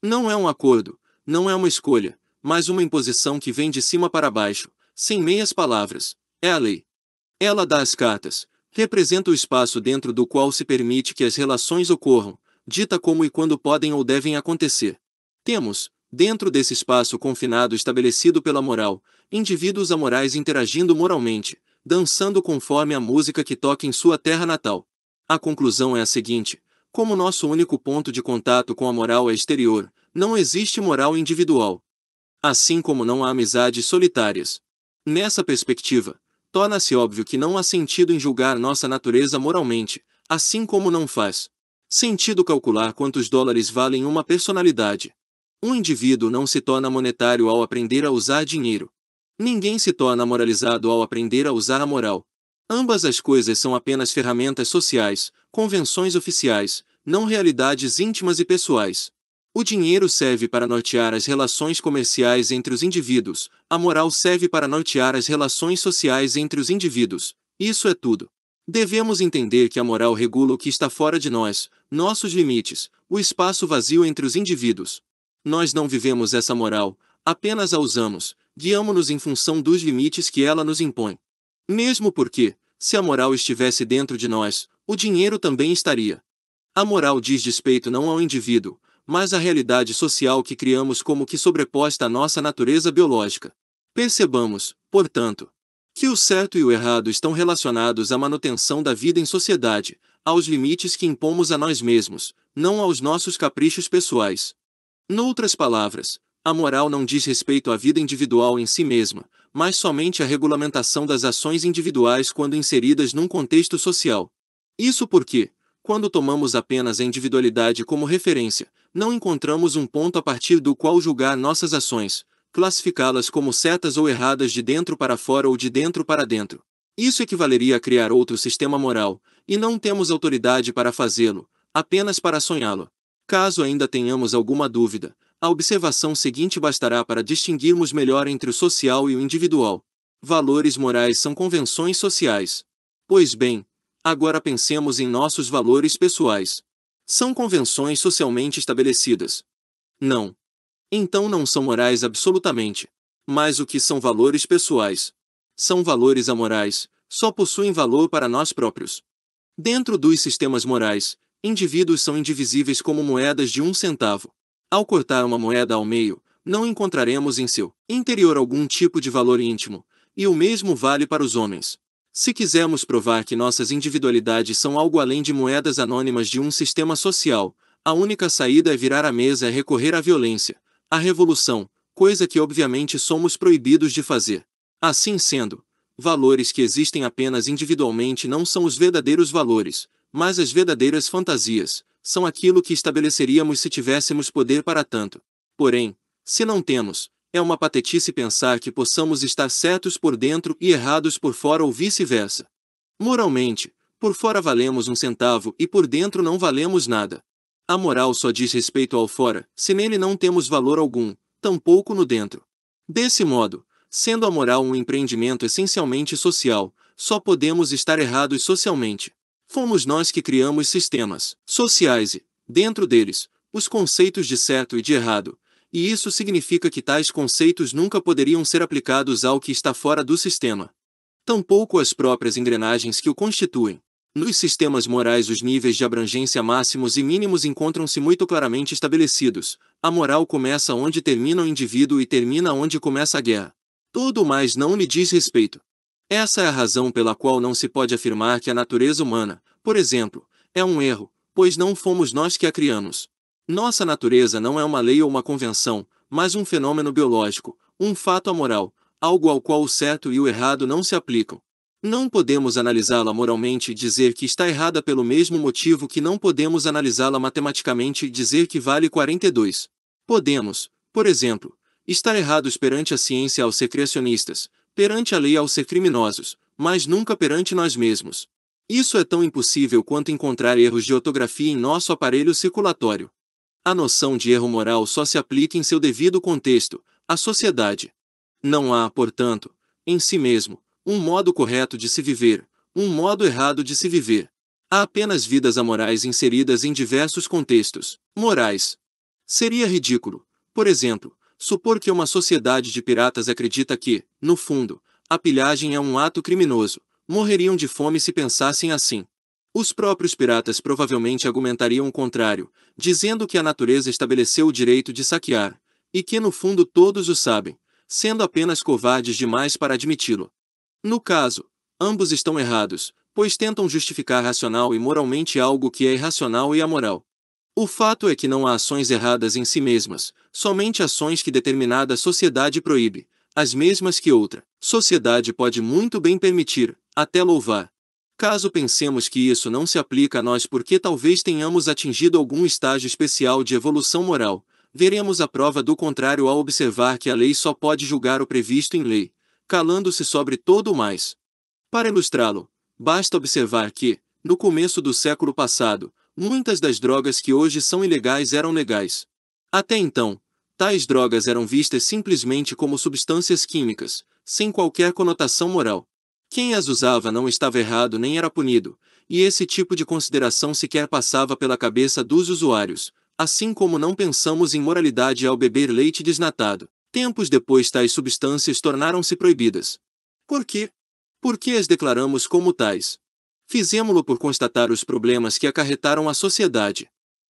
Não é um acordo, não é uma escolha, mas uma imposição que vem de cima para baixo, sem meias palavras. É a lei. Ela dá as cartas, representa o espaço dentro do qual se permite que as relações ocorram, dita como e quando podem ou devem acontecer. Temos, dentro desse espaço confinado estabelecido pela moral, indivíduos amorais interagindo moralmente, dançando conforme a música que toca em sua terra natal. A conclusão é a seguinte: como nosso único ponto de contato com a moral é exterior, não existe moral individual. Assim como não há amizades solitárias. Nessa perspectiva, torna-se óbvio que não há sentido em julgar nossa natureza moralmente, assim como não faz sentido calcular quantos dólares valem uma personalidade. Um indivíduo não se torna monetário ao aprender a usar dinheiro. Ninguém se torna moralizado ao aprender a usar a moral. Ambas as coisas são apenas ferramentas sociais, convenções oficiais, não realidades íntimas e pessoais. O dinheiro serve para nortear as relações comerciais entre os indivíduos, a moral serve para nortear as relações sociais entre os indivíduos. Isso é tudo. Devemos entender que a moral regula o que está fora de nós, nossos limites, o espaço vazio entre os indivíduos. Nós não vivemos essa moral, apenas a usamos, guiamo-nos em função dos limites que ela nos impõe. Mesmo porque, se a moral estivesse dentro de nós, o dinheiro também estaria. A moral diz respeito não ao indivíduo, mas à realidade social que criamos como que sobreposta à nossa natureza biológica. Percebamos, portanto, que o certo e o errado estão relacionados à manutenção da vida em sociedade, aos limites que impomos a nós mesmos, não aos nossos caprichos pessoais. Noutras palavras, a moral não diz respeito à vida individual em si mesma, mas somente à regulamentação das ações individuais quando inseridas num contexto social. Isso porque, quando tomamos apenas a individualidade como referência, não encontramos um ponto a partir do qual julgar nossas ações, classificá-las como certas ou erradas de dentro para fora ou de dentro para dentro. Isso equivaleria a criar outro sistema moral, e não temos autoridade para fazê-lo, apenas para sonhá-lo. Caso ainda tenhamos alguma dúvida, a observação seguinte bastará para distinguirmos melhor entre o social e o individual. Valores morais são convenções sociais. Pois bem, agora pensemos em nossos valores pessoais. São convenções socialmente estabelecidas? Não. Então não são morais absolutamente. Mas o que são valores pessoais? São valores amorais, só possuem valor para nós próprios. Dentro dos sistemas morais, indivíduos são indivisíveis como moedas de 1 centavo. Ao cortar uma moeda ao meio, não encontraremos em seu interior algum tipo de valor íntimo, e o mesmo vale para os homens. Se quisermos provar que nossas individualidades são algo além de moedas anônimas de um sistema social, a única saída é virar a mesa e recorrer à violência, à revolução, coisa que obviamente somos proibidos de fazer. Assim sendo, valores que existem apenas individualmente não são os verdadeiros valores, mas as verdadeiras fantasias, são aquilo que estabeleceríamos se tivéssemos poder para tanto. Porém, se não temos, é uma patetice pensar que possamos estar certos por dentro e errados por fora ou vice-versa. Moralmente, por fora valemos 1 centavo e por dentro não valemos nada. A moral só diz respeito ao fora, se nele não temos valor algum, tampouco no dentro. Desse modo, sendo a moral um empreendimento essencialmente social, só podemos estar errados socialmente. Fomos nós que criamos sistemas sociais e, dentro deles, os conceitos de certo e de errado, e isso significa que tais conceitos nunca poderiam ser aplicados ao que está fora do sistema. Tampouco as próprias engrenagens que o constituem. Nos sistemas morais os níveis de abrangência máximos e mínimos encontram-se muito claramente estabelecidos. A moral começa onde termina o indivíduo e termina onde começa a guerra. Todo o mais não lhe diz respeito. Essa é a razão pela qual não se pode afirmar que a natureza humana, por exemplo, é um erro, pois não fomos nós que a criamos. Nossa natureza não é uma lei ou uma convenção, mas um fenômeno biológico, um fato amoral, algo ao qual o certo e o errado não se aplicam. Não podemos analisá-la moralmente e dizer que está errada pelo mesmo motivo que não podemos analisá-la matematicamente e dizer que vale 42. Podemos, por exemplo, estar errados perante a ciência ao ser criacionistas, perante a lei ao ser criminosos, mas nunca perante nós mesmos. Isso é tão impossível quanto encontrar erros de ortografia em nosso aparelho circulatório. A noção de erro moral só se aplica em seu devido contexto, a sociedade. Não há, portanto, em si mesmo, um modo correto de se viver, um modo errado de se viver. Há apenas vidas amorais inseridas em diversos contextos morais. Seria ridículo, por exemplo, Supor que uma sociedade de piratas acredita que, no fundo, a pilhagem é um ato criminoso, morreriam de fome se pensassem assim. Os próprios piratas provavelmente argumentariam o contrário, dizendo que a natureza estabeleceu o direito de saquear, e que no fundo todos o sabem, sendo apenas covardes demais para admiti-lo. No caso, ambos estão errados, pois tentam justificar racional e moralmente algo que é irracional e amoral. O fato é que não há ações erradas em si mesmas, somente ações que determinada sociedade proíbe, as mesmas que outra sociedade pode muito bem permitir, até louvar. Caso pensemos que isso não se aplica a nós porque talvez tenhamos atingido algum estágio especial de evolução moral, veremos a prova do contrário ao observar que a lei só pode julgar o previsto em lei, calando-se sobre todo o mais. Para ilustrá-lo, basta observar que, no começo do século passado, muitas das drogas que hoje são ilegais eram legais. Até então, tais drogas eram vistas simplesmente como substâncias químicas, sem qualquer conotação moral. Quem as usava não estava errado nem era punido, e esse tipo de consideração sequer passava pela cabeça dos usuários, assim como não pensamos em moralidade ao beber leite desnatado. Tempos depois tais substâncias tornaram-se proibidas. Por quê? Porque as declaramos como tais. Fizemo-lo por constatar os problemas que acarretaram à sociedade.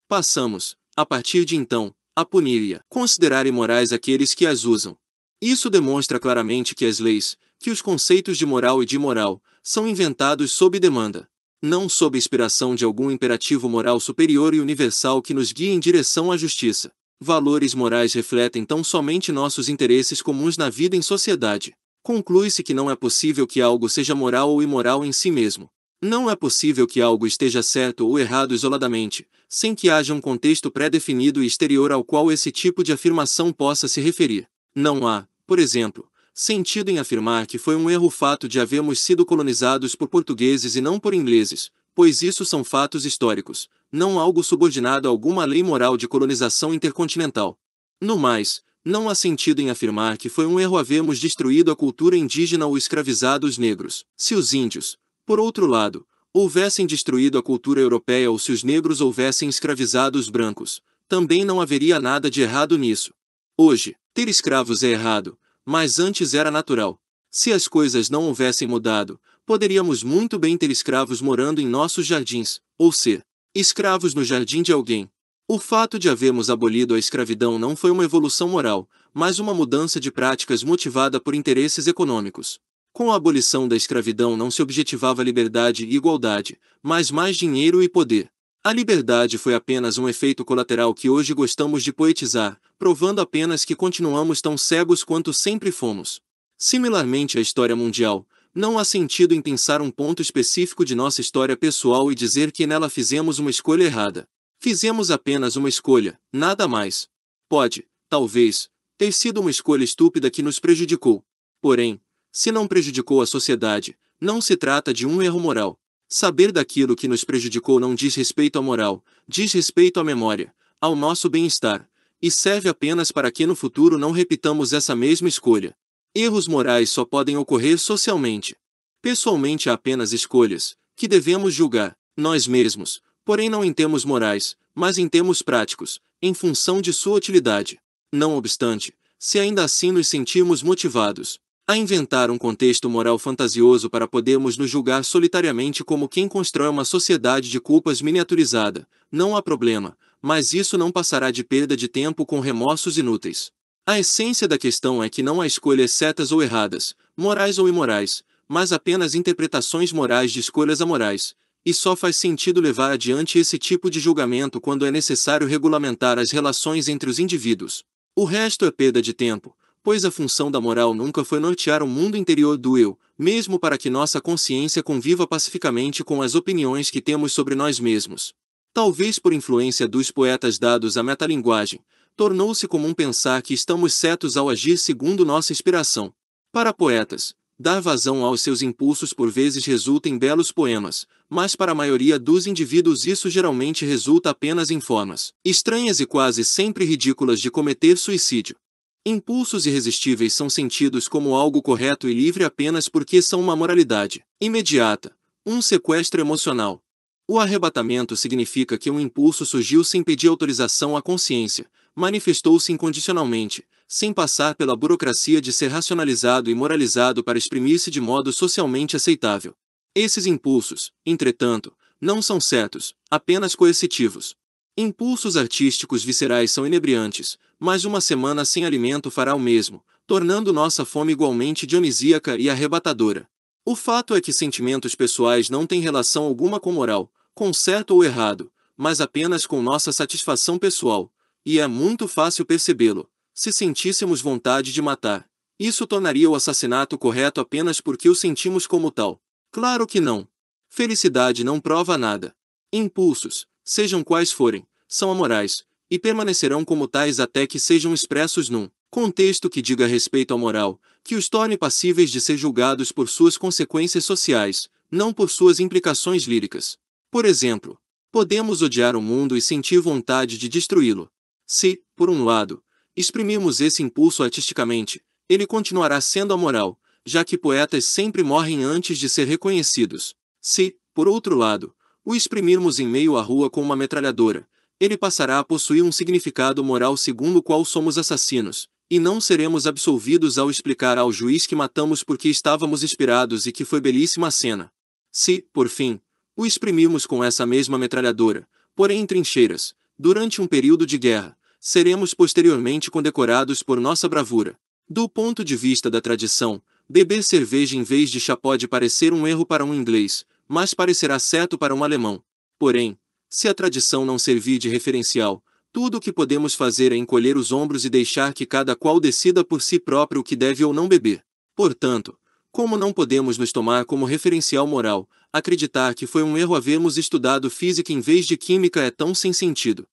Passamos, a partir de então, a punir e a considerar imorais aqueles que as usam. Isso demonstra claramente que as leis, que os conceitos de moral e de imoral, são inventados sob demanda, não sob inspiração de algum imperativo moral superior e universal que nos guie em direção à justiça. Valores morais refletem tão somente nossos interesses comuns na vida em sociedade. Conclui-se que não é possível que algo seja moral ou imoral em si mesmo. Não é possível que algo esteja certo ou errado isoladamente, sem que haja um contexto pré-definido e exterior ao qual esse tipo de afirmação possa se referir. Não há, por exemplo, sentido em afirmar que foi um erro o fato de havermos sido colonizados por portugueses e não por ingleses, pois isso são fatos históricos, não algo subordinado a alguma lei moral de colonização intercontinental. No mais, não há sentido em afirmar que foi um erro havermos destruído a cultura indígena ou escravizado os negros, se os índios, por outro lado, houvessem destruído a cultura europeia ou se os negros houvessem escravizado os brancos, também não haveria nada de errado nisso. Hoje, ter escravos é errado, mas antes era natural. Se as coisas não houvessem mudado, poderíamos muito bem ter escravos morando em nossos jardins, ou ser escravos no jardim de alguém. O fato de havermos abolido a escravidão não foi uma evolução moral, mas uma mudança de práticas motivada por interesses econômicos. Com a abolição da escravidão não se objetivava liberdade e igualdade, mas mais dinheiro e poder. A liberdade foi apenas um efeito colateral que hoje gostamos de poetizar, provando apenas que continuamos tão cegos quanto sempre fomos. Similarmente à história mundial, não há sentido em pensar um ponto específico de nossa história pessoal e dizer que nela fizemos uma escolha errada. Fizemos apenas uma escolha, nada mais. Pode, talvez, ter sido uma escolha estúpida que nos prejudicou. Porém, se não prejudicou a sociedade, não se trata de um erro moral. Saber daquilo que nos prejudicou não diz respeito à moral, diz respeito à memória, ao nosso bem-estar, e serve apenas para que no futuro não repitamos essa mesma escolha. Erros morais só podem ocorrer socialmente. Pessoalmente há apenas escolhas, que devemos julgar, nós mesmos, porém não em termos morais, mas em termos práticos, em função de sua utilidade. Não obstante, se ainda assim nos sentirmos motivados a inventar um contexto moral fantasioso para podermos nos julgar solitariamente como quem constrói uma sociedade de culpas miniaturizada, não há problema, mas isso não passará de perda de tempo com remorsos inúteis. A essência da questão é que não há escolhas certas ou erradas, morais ou imorais, mas apenas interpretações morais de escolhas amorais, e só faz sentido levar adiante esse tipo de julgamento quando é necessário regulamentar as relações entre os indivíduos. O resto é perda de tempo, pois a função da moral nunca foi nortear o mundo interior do eu, mesmo para que nossa consciência conviva pacificamente com as opiniões que temos sobre nós mesmos. Talvez por influência dos poetas dados à metalinguagem, tornou-se comum pensar que estamos certos ao agir segundo nossa inspiração. Para poetas, dar vazão aos seus impulsos por vezes resulta em belos poemas, mas para a maioria dos indivíduos isso geralmente resulta apenas em formas estranhas e quase sempre ridículas de cometer suicídio. Impulsos irresistíveis são sentidos como algo correto e livre apenas porque são uma moralidade imediata, um sequestro emocional. O arrebatamento significa que um impulso surgiu sem pedir autorização à consciência, manifestou-se incondicionalmente, sem passar pela burocracia de ser racionalizado e moralizado para exprimir-se de modo socialmente aceitável. Esses impulsos, entretanto, não são certos, apenas coercitivos. Impulsos artísticos viscerais são inebriantes, mas uma semana sem alimento fará o mesmo, tornando nossa fome igualmente dionisíaca e arrebatadora. O fato é que sentimentos pessoais não têm relação alguma com moral, com certo ou errado, mas apenas com nossa satisfação pessoal, e é muito fácil percebê-lo. Se sentíssemos vontade de matar, isso tornaria o assassinato correto apenas porque o sentimos como tal? Claro que não. Felicidade não prova nada. Impulsos, sejam quais forem, são amorais, e permanecerão como tais até que sejam expressos num contexto que diga respeito à moral, que os torne passíveis de ser julgados por suas consequências sociais, não por suas implicações líricas. Por exemplo, podemos odiar o mundo e sentir vontade de destruí-lo. Se, por um lado, exprimirmos esse impulso artisticamente, ele continuará sendo amoral, já que poetas sempre morrem antes de ser reconhecidos. Se, por outro lado, o exprimirmos em meio à rua com uma metralhadora, ele passará a possuir um significado moral segundo o qual somos assassinos, e não seremos absolvidos ao explicar ao juiz que matamos porque estávamos inspirados e que foi belíssima a cena. Se, por fim, o exprimirmos com essa mesma metralhadora, porém em trincheiras, durante um período de guerra, seremos posteriormente condecorados por nossa bravura. Do ponto de vista da tradição, beber cerveja em vez de chá pode parecer um erro para um inglês, mas parecerá certo para um alemão. Porém, se a tradição não servir de referencial, tudo o que podemos fazer é encolher os ombros e deixar que cada qual decida por si próprio o que deve ou não beber. Portanto, como não podemos nos tomar como referencial moral, acreditar que foi um erro havermos estudado física em vez de química é tão sem sentido.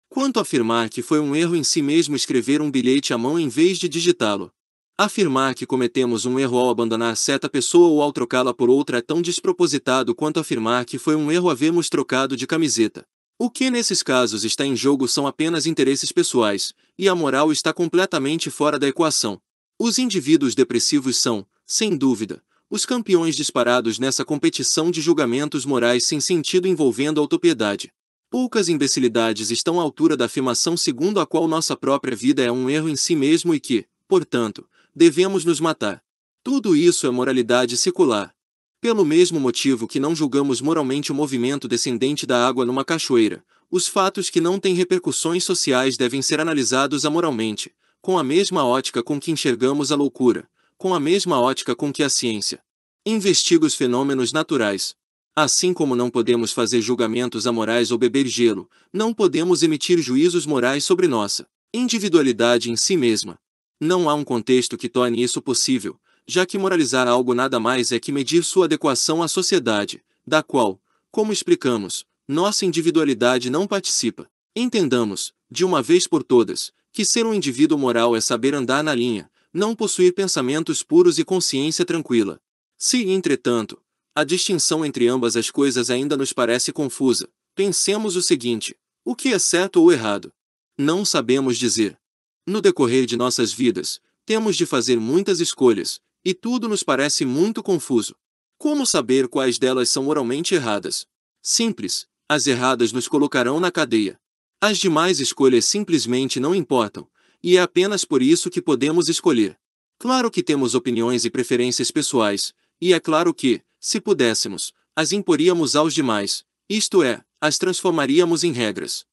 Quanto afirmar que foi um erro em si mesmo escrever um bilhete à mão em vez de digitá-lo. Afirmar que cometemos um erro ao abandonar certa pessoa ou ao trocá-la por outra é tão despropositado quanto afirmar que foi um erro havermos trocado de camiseta. O que nesses casos está em jogo são apenas interesses pessoais, e a moral está completamente fora da equação. Os indivíduos depressivos são, sem dúvida, os campeões disparados nessa competição de julgamentos morais sem sentido envolvendo autopiedade. Poucas imbecilidades estão à altura da afirmação segundo a qual nossa própria vida é um erro em si mesmo e que, portanto, devemos nos matar. Tudo isso é moralidade secular. Pelo mesmo motivo que não julgamos moralmente o movimento descendente da água numa cachoeira, os fatos que não têm repercussões sociais devem ser analisados amoralmente, com a mesma ótica com que enxergamos a loucura, com a mesma ótica com que a ciência investiga os fenômenos naturais. Assim como não podemos fazer julgamentos amorais ou beber gelo, não podemos emitir juízos morais sobre nossa individualidade em si mesma. Não há um contexto que torne isso possível, já que moralizar algo nada mais é que medir sua adequação à sociedade, da qual, como explicamos, nossa individualidade não participa. Entendamos, de uma vez por todas, que ser um indivíduo moral é saber andar na linha, não possuir pensamentos puros e consciência tranquila. Se, entretanto, a distinção entre ambas as coisas ainda nos parece confusa, pensemos o seguinte: o que é certo ou errado? Não sabemos dizer. No decorrer de nossas vidas, temos de fazer muitas escolhas, e tudo nos parece muito confuso. Como saber quais delas são moralmente erradas? Simples, as erradas nos colocarão na cadeia. As demais escolhas simplesmente não importam, e é apenas por isso que podemos escolher. Claro que temos opiniões e preferências pessoais, e é claro que, se pudéssemos, as imporíamos aos demais, isto é, as transformaríamos em regras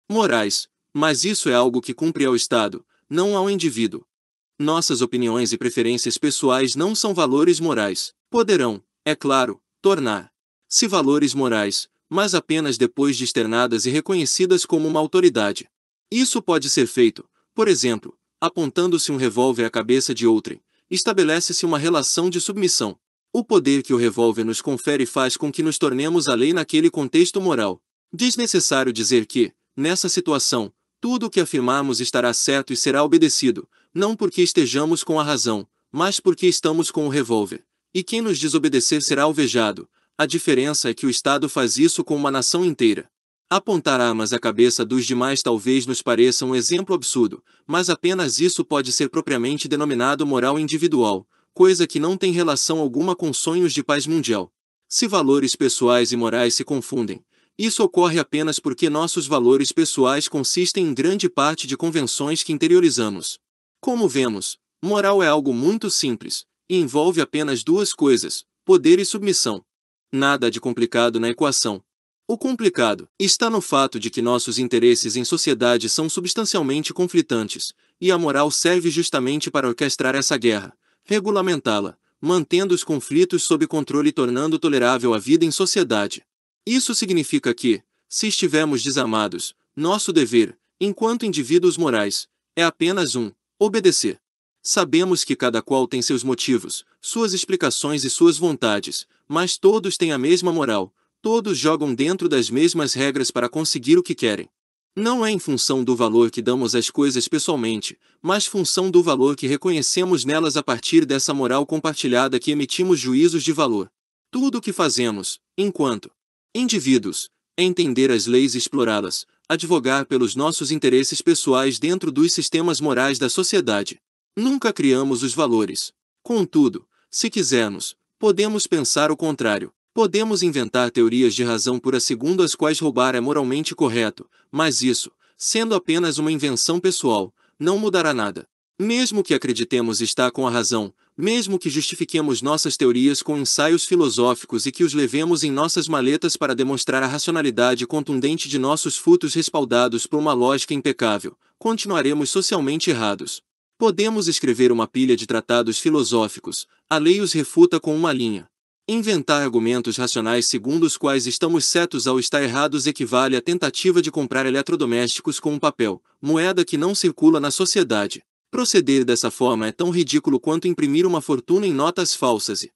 morais, mas isso é algo que cumpre ao Estado, não ao indivíduo. Nossas opiniões e preferências pessoais não são valores morais. Poderão, é claro, tornar-se valores morais, mas apenas depois de externadas e reconhecidas como uma autoridade. Isso pode ser feito, por exemplo, apontando-se um revólver à cabeça de outrem, estabelece-se uma relação de submissão. O poder que o revólver nos confere faz com que nos tornemos a lei naquele contexto moral. Desnecessário dizer que, nessa situação, tudo o que afirmarmos estará certo e será obedecido, não porque estejamos com a razão, mas porque estamos com o revólver. E quem nos desobedecer será alvejado. A diferença é que o Estado faz isso com uma nação inteira. Apontar armas à cabeça dos demais talvez nos pareça um exemplo absurdo, mas apenas isso pode ser propriamente denominado moral individual, coisa que não tem relação alguma com sonhos de paz mundial. Se valores pessoais e morais se confundem, isso ocorre apenas porque nossos valores pessoais consistem em grande parte de convenções que interiorizamos. Como vemos, moral é algo muito simples, e envolve apenas duas coisas: poder e submissão. Nada de complicado na equação. O complicado está no fato de que nossos interesses em sociedade são substancialmente conflitantes, e a moral serve justamente para orquestrar essa guerra, regulamentá-la, mantendo os conflitos sob controle e tornando tolerável a vida em sociedade. Isso significa que, se estivermos desarmados, nosso dever, enquanto indivíduos morais, é apenas obedecer. Sabemos que cada qual tem seus motivos, suas explicações e suas vontades, mas todos têm a mesma moral, todos jogam dentro das mesmas regras para conseguir o que querem. Não é em função do valor que damos às coisas pessoalmente, mas função do valor que reconhecemos nelas a partir dessa moral compartilhada que emitimos juízos de valor. Tudo o que fazemos, enquanto indivíduos, é entender as leis e explorá-las, advogar pelos nossos interesses pessoais dentro dos sistemas morais da sociedade. Nunca criamos os valores. Contudo, se quisermos, podemos pensar o contrário. Podemos inventar teorias de razão pura segundo as quais roubar é moralmente correto, mas isso, sendo apenas uma invenção pessoal, não mudará nada. Mesmo que acreditemos estar com a razão, mesmo que justifiquemos nossas teorias com ensaios filosóficos e que os levemos em nossas maletas para demonstrar a racionalidade contundente de nossos frutos respaldados por uma lógica impecável, continuaremos socialmente errados. Podemos escrever uma pilha de tratados filosóficos, a lei os refuta com uma linha. Inventar argumentos racionais segundo os quais estamos certos ao estar errados equivale à tentativa de comprar eletrodomésticos com um papel, moeda que não circula na sociedade. Proceder dessa forma é tão ridículo quanto imprimir uma fortuna em notas falsas e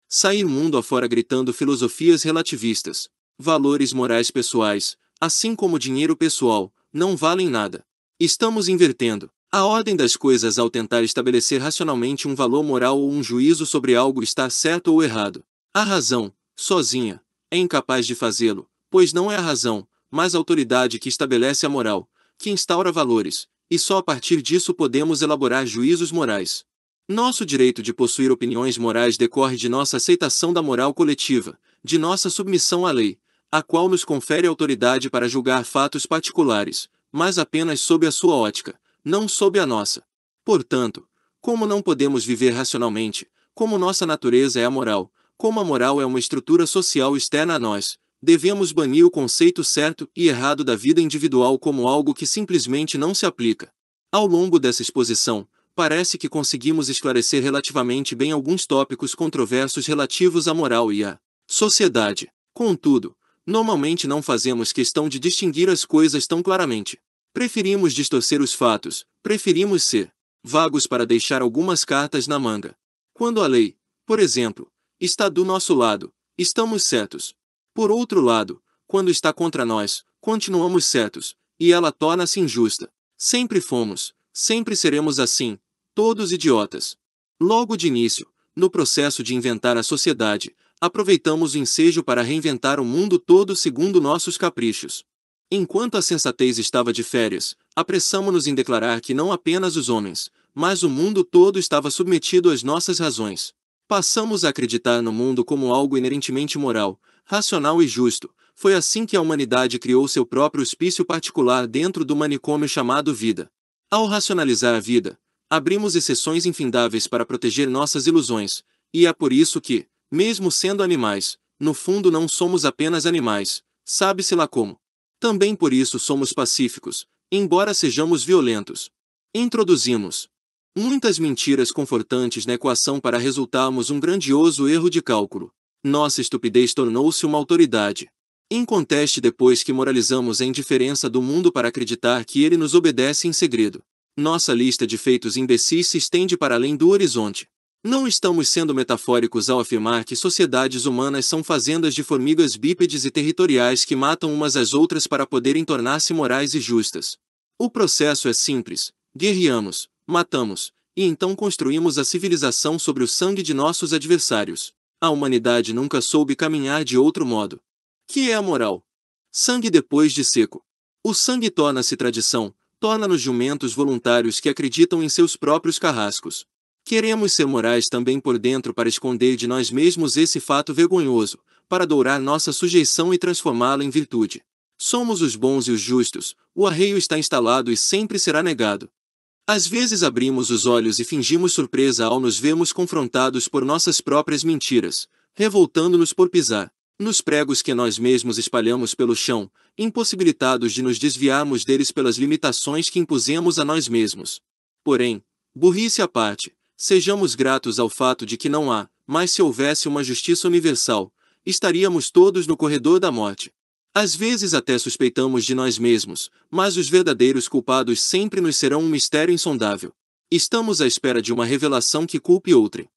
sair mundo afora gritando filosofias relativistas. Valores morais pessoais, assim como dinheiro pessoal, não valem nada. Estamos invertendo a ordem das coisas ao tentar estabelecer racionalmente um valor moral ou um juízo sobre algo estar certo ou errado. A razão, sozinha, é incapaz de fazê-lo, pois não é a razão, mas a autoridade que estabelece a moral, que instaura valores, e só a partir disso podemos elaborar juízos morais. Nosso direito de possuir opiniões morais decorre de nossa aceitação da moral coletiva, de nossa submissão à lei, a qual nos confere autoridade para julgar fatos particulares, mas apenas sob a sua ótica, não sob a nossa. Portanto, como não podemos viver racionalmente, como nossa natureza é amoral, como a moral é uma estrutura social externa a nós, devemos banir o conceito certo e errado da vida individual como algo que simplesmente não se aplica. Ao longo dessa exposição, parece que conseguimos esclarecer relativamente bem alguns tópicos controversos relativos à moral e à sociedade. Contudo, normalmente não fazemos questão de distinguir as coisas tão claramente. Preferimos distorcer os fatos, preferimos ser vagos para deixar algumas cartas na manga. Quando a lei, por exemplo, está do nosso lado, estamos certos. Por outro lado, quando está contra nós, continuamos certos, e ela torna-se injusta. Sempre fomos, sempre seremos assim, todos idiotas. Logo de início, no processo de inventar a sociedade, aproveitamos o ensejo para reinventar o mundo todo segundo nossos caprichos. Enquanto a sensatez estava de férias, apressamo-nos em declarar que não apenas os homens, mas o mundo todo estava submetido às nossas razões. Passamos a acreditar no mundo como algo inerentemente moral, racional e justo. Foi assim que a humanidade criou seu próprio hospício particular dentro do manicômio chamado vida. Ao racionalizar a vida, abrimos exceções infindáveis para proteger nossas ilusões, e é por isso que, mesmo sendo animais, no fundo não somos apenas animais, sabe-se lá como. Também por isso somos pacíficos, embora sejamos violentos. Introduzimos muitas mentiras confortantes na equação para resultarmos um grandioso erro de cálculo. Nossa estupidez tornou-se uma autoridade. Inconteste depois que moralizamos a indiferença do mundo para acreditar que ele nos obedece em segredo. Nossa lista de feitos imbecis se estende para além do horizonte. Não estamos sendo metafóricos ao afirmar que sociedades humanas são fazendas de formigas bípedes e territoriais que matam umas às outras para poderem tornar-se morais e justas. O processo é simples: guerreamos, matamos, e então construímos a civilização sobre o sangue de nossos adversários. A humanidade nunca soube caminhar de outro modo. Que é a moral? Sangue depois de seco. O sangue torna-se tradição, torna-nos jumentos voluntários que acreditam em seus próprios carrascos. Queremos ser morais também por dentro para esconder de nós mesmos esse fato vergonhoso, para dourar nossa sujeição e transformá-la em virtude. Somos os bons e os justos, o arreio está instalado e sempre será negado. Às vezes abrimos os olhos e fingimos surpresa ao nos vermos confrontados por nossas próprias mentiras, revoltando-nos por pisar nos pregos que nós mesmos espalhamos pelo chão, impossibilitados de nos desviarmos deles pelas limitações que impusemos a nós mesmos. Porém, burrice à parte, sejamos gratos ao fato de que não há, mas se houvesse uma justiça universal, estaríamos todos no corredor da morte. Às vezes até suspeitamos de nós mesmos, mas os verdadeiros culpados sempre nos serão um mistério insondável. Estamos à espera de uma revelação que culpe outrem.